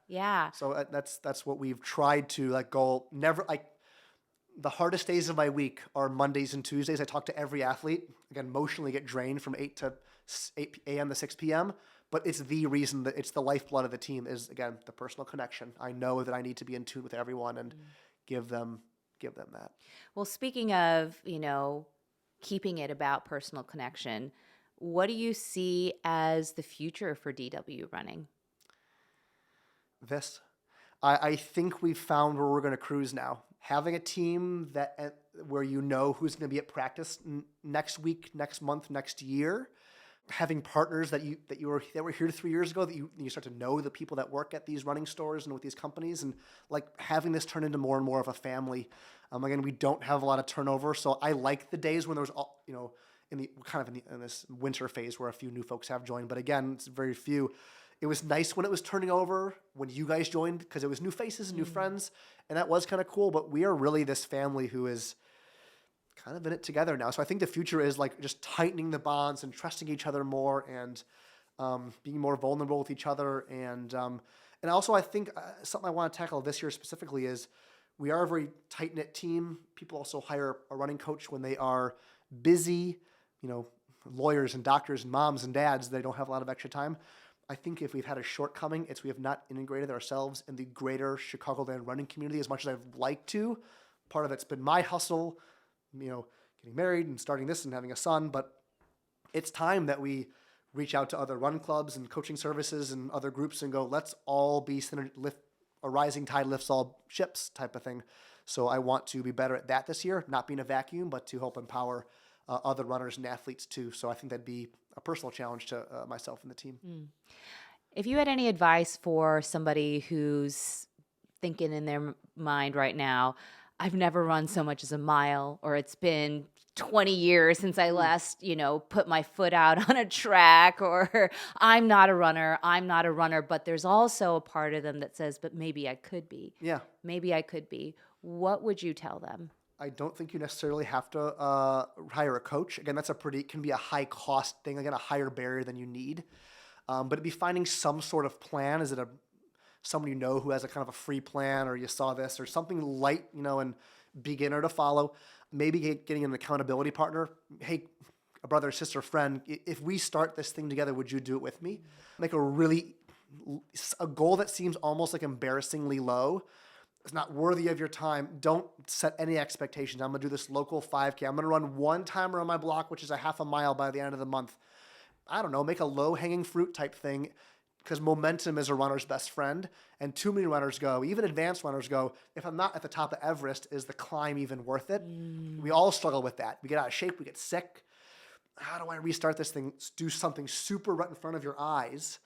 Yeah. So that's what we've tried to go. The hardest days of my week are Mondays and Tuesdays. I talk to every athlete. Again, emotionally get drained from 8 a.m. to 6 p.m. But it's the reason that it's the lifeblood of the team is, again, the personal connection. I know that I need to be in tune with everyone and give them that. Well, speaking of, keeping it about personal connection, what do you see as the future for DW running? This. I think we've found where we're going to cruise now. Having a team where who's going to be at practice next week, next month, next year. Having partners that were here 3 years ago, that you start to know the people that work at these running stores and with these companies, and having this turn into more and more of a family. Again, we don't have a lot of turnover, so I like the days when there's in this winter phase where a few new folks have joined, but again, it's very few. It was nice when it was turning over, when you guys joined, because it was new faces and new friends, and that was kind of cool, but we are really this family who is kind of in it together now. So I think the future is just tightening the bonds and trusting each other more and being more vulnerable with each other. And also I think something I want to tackle this year specifically is we are a very tight-knit team. People also hire a running coach when they are busy, lawyers and doctors and moms and dads, they don't have a lot of extra time. I think if we've had a shortcoming, it's we have not integrated ourselves in the greater Chicagoland running community as much as I'd like to. Part of it's been my hustle, getting married and starting this and having a son, but it's time that we reach out to other run clubs and coaching services and other groups and go, let's all be a rising tide lifts all ships type of thing. So I want to be better at that this year, not being a vacuum, but to help empower other runners and athletes too. So I think that'd be a personal challenge to myself and the team. If you had any advice for somebody who's thinking in their mind right now, I've never run so much as a mile, or it's been 20 years since I last, put my foot out on a track, or I'm not a runner, but there's also a part of them that says, but maybe I could be. Yeah. Maybe I could be. What would you tell them? I don't think you necessarily have to hire a coach. Again, can be a high cost thing, again, a higher barrier than you need. But it'd be finding some sort of plan. Is it someone you know who has a kind of a free plan, or you saw this, or something light, and beginner to follow? Maybe getting an accountability partner. Hey, a brother, sister, friend, if we start this thing together, would you do it with me? Make a goal that seems almost like embarrassingly low. It's not worthy of your time. Don't set any expectations. I'm going to do this local 5K. I'm going to run one time around my block, which is a half a mile by the end of the month. I don't know, make a low-hanging fruit type thing, because momentum is a runner's best friend. And too many runners go, even advanced runners go, if I'm not at the top of Everest, is the climb even worth it? We all struggle with that. We get out of shape, we get sick. How do I restart this thing? Do something super right in front of your eyes.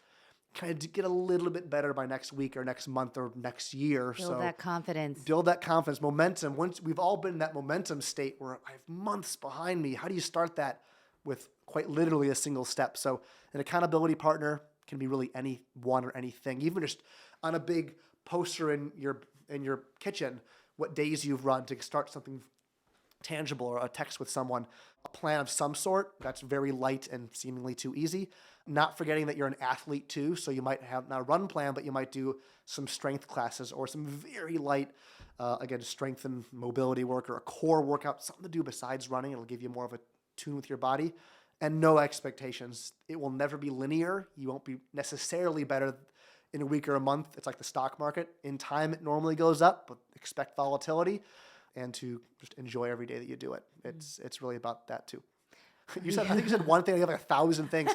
Kind of get a little bit better by next week or next month or next year. Build that confidence. Build that confidence, momentum. Once we've all been in that momentum state where I have months behind me, how do you start that with quite literally a single step? So an accountability partner can be really anyone or anything, even just on a big poster in your kitchen, what days you've run, to start something tangible, or a text with someone, a plan of some sort that's very light and seemingly too easy. Not forgetting that you're an athlete too, so you might have not a run plan, but you might do some strength classes or some very light, again, strength and mobility work, or a core workout, something to do besides running. It'll give you more of a tune with your body. And no expectations. It will never be linear. You won't be necessarily better in a week or a month. It's like the stock market. In time, it normally goes up, but expect volatility, and to just enjoy every day that you do it. It's really about that too. I think you said one thing. I have like 1,000 things.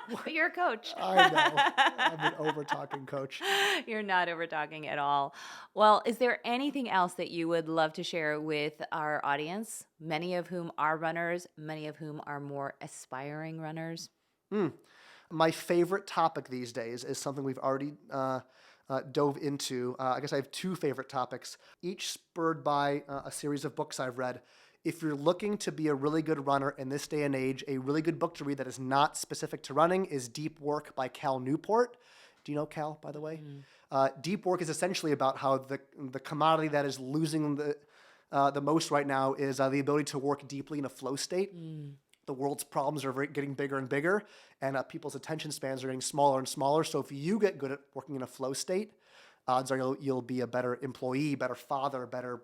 But you're a coach. I know. I'm an over-talking coach. You're not over-talking at all. Well, is there anything else that you would love to share with our audience, many of whom are runners, many of whom are more aspiring runners? My favorite topic these days is something we've already dove into. I guess I have two favorite topics, each spurred by a series of books I've read. If you're looking to be a really good runner in this day and age, a really good book to read that is not specific to running is Deep Work by Cal Newport. Do you know Cal, by the way? Deep Work is essentially about how the commodity that is losing the most right now is the ability to work deeply in a flow state. The world's problems are getting bigger and bigger, and people's attention spans are getting smaller and smaller. So if you get good at working in a flow state, odds are you'll be a better employee, better father, better,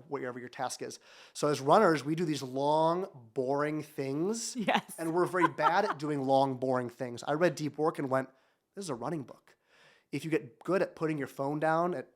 whatever your task is. So as runners, we do these long, boring things. Yes. And we're very bad at doing long, boring things. I read Deep Work and went, this is a running book. If you get good at putting your phone down, at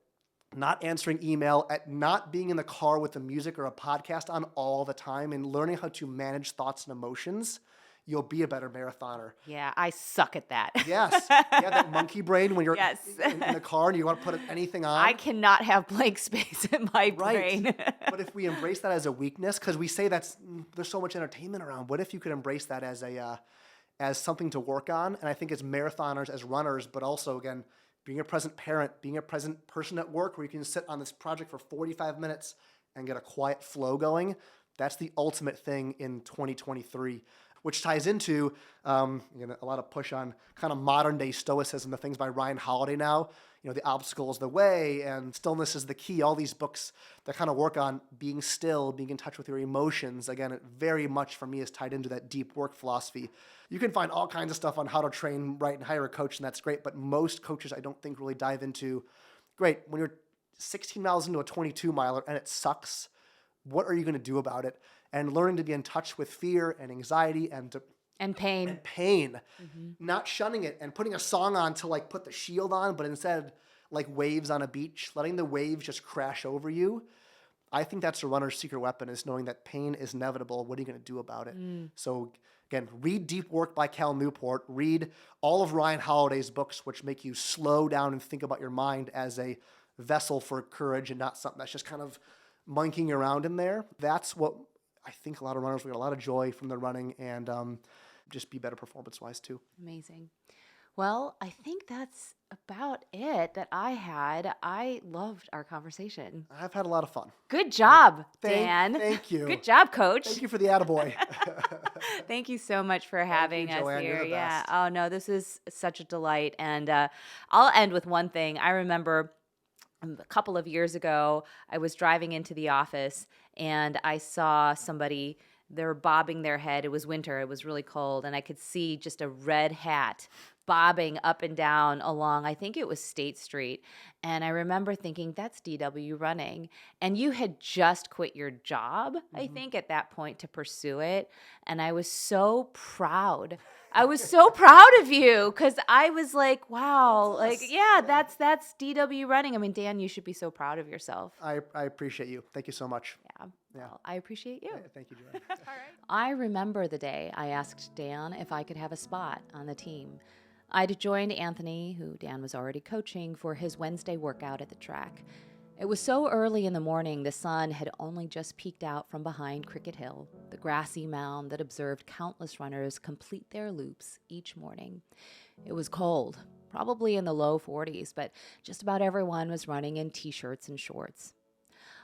not answering email, at not being in the car with the music or a podcast on all the time, and learning how to manage thoughts and emotions, you'll be a better marathoner. Yeah, I suck at that. Yes. Yeah, that monkey brain when you're Yes. in the car and you want to put anything on. I cannot have blank space in my brain. But if we embrace that as a weakness, because we say there's so much entertainment around, what if you could embrace that as something to work on? And I think as marathoners, as runners, but also, again, being a present parent, being a present person at work where you can sit on this project for 45 minutes and get a quiet flow going, that's the ultimate thing in 2023. Which ties into a lot of push on kind of modern day Stoicism, the things by Ryan Holiday now. The obstacle is the way and stillness is the key. All these books that kind of work on being still, being in touch with your emotions. Again, it very much for me is tied into that deep work philosophy. You can find all kinds of stuff on how to train right and hire a coach, and that's great. But most coaches, I don't think, really dive into, great, when you're 16 miles into a 22 miler and it sucks, what are you going to do about it? And learning to be in touch with fear and anxiety and pain. Mm-hmm. Not shunning it and putting a song on to put the shield on, but instead like waves on a beach, letting the waves just crash over you. I think that's a runner's secret weapon, is knowing that pain is inevitable. What are you going to do about it? So again, read Deep Work by Cal Newport. Read all of Ryan Holiday's books, which make you slow down and think about your mind as a vessel for courage and not something that's just kind of monkeying around in there. That's what I think a lot of runners will get a lot of joy from their running, and just be better performance-wise too. Amazing. Well, I think that's about it that I had. I loved our conversation. I've had a lot of fun. Good job, Dan. Thank you. Good job, Coach. Thank you for the attaboy. Thank you so much for having us Joanne. here. You're the Yeah. best. Oh, no, this is such a delight. And I'll end with one thing. I remember A couple of years ago, I was driving into the office and I saw somebody, they were bobbing their head. It was winter, it was really cold, and I could see just a red hat bobbing up and down along, I think it was State Street. And I remember thinking, that's DW running. And you had just quit your job, I think, at that point to pursue it. And I was so proud. I was so proud of you because I was like, wow, like, yeah, that's DW running. I mean, Dan, you should be so proud of yourself. I appreciate you. Thank you so much. Yeah. Yeah. Well, I appreciate you. Thank you, Joanne. I remember the day I asked Dan if I could have a spot on the team. I'd joined Anthony, who Dan was already coaching, for his Wednesday workout at the track. It was so early in the morning, the sun had only just peeked out from behind Cricket Hill, the grassy mound that observed countless runners complete their loops each morning. It was cold, probably in the low 40s, but just about everyone was running in t-shirts and shorts.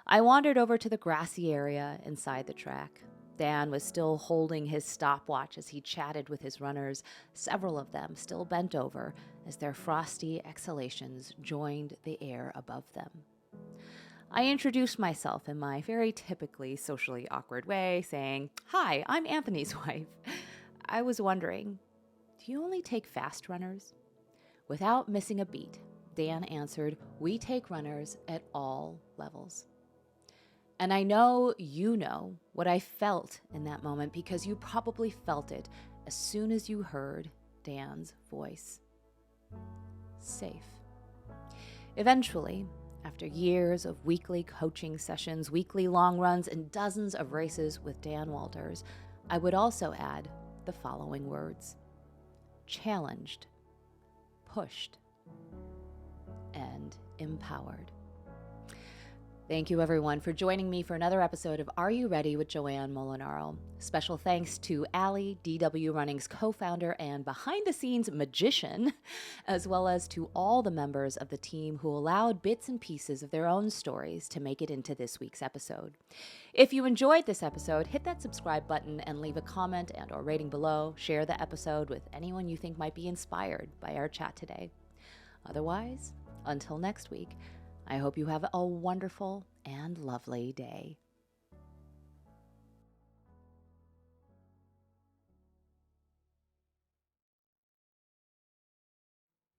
I wandered over to the grassy area inside the track. Dan was still holding his stopwatch as he chatted with his runners, several of them still bent over as their frosty exhalations joined the air above them. I introduced myself in my very typically socially awkward way, saying, "Hi, I'm Anthony's wife. I was wondering, do you only take fast runners?" Without missing a beat, Dan answered, "We take runners at all levels." And I know you know what I felt in that moment because you probably felt it as soon as you heard Dan's voice. Safe. Eventually, after years of weekly coaching sessions, weekly long runs, and dozens of races with Dan Walters, I would also add the following words: challenged, pushed, and empowered. Thank you, everyone, for joining me for another episode of Are You Ready with Joanne Molinaro. Special thanks to Allie, DWRunning's co-founder and behind-the-scenes magician, as well as to all the members of the team who allowed bits and pieces of their own stories to make it into this week's episode. If you enjoyed this episode, hit that subscribe button and leave a comment and/or rating below. Share the episode with anyone you think might be inspired by our chat today. Otherwise, until next week, I hope you have a wonderful and lovely day.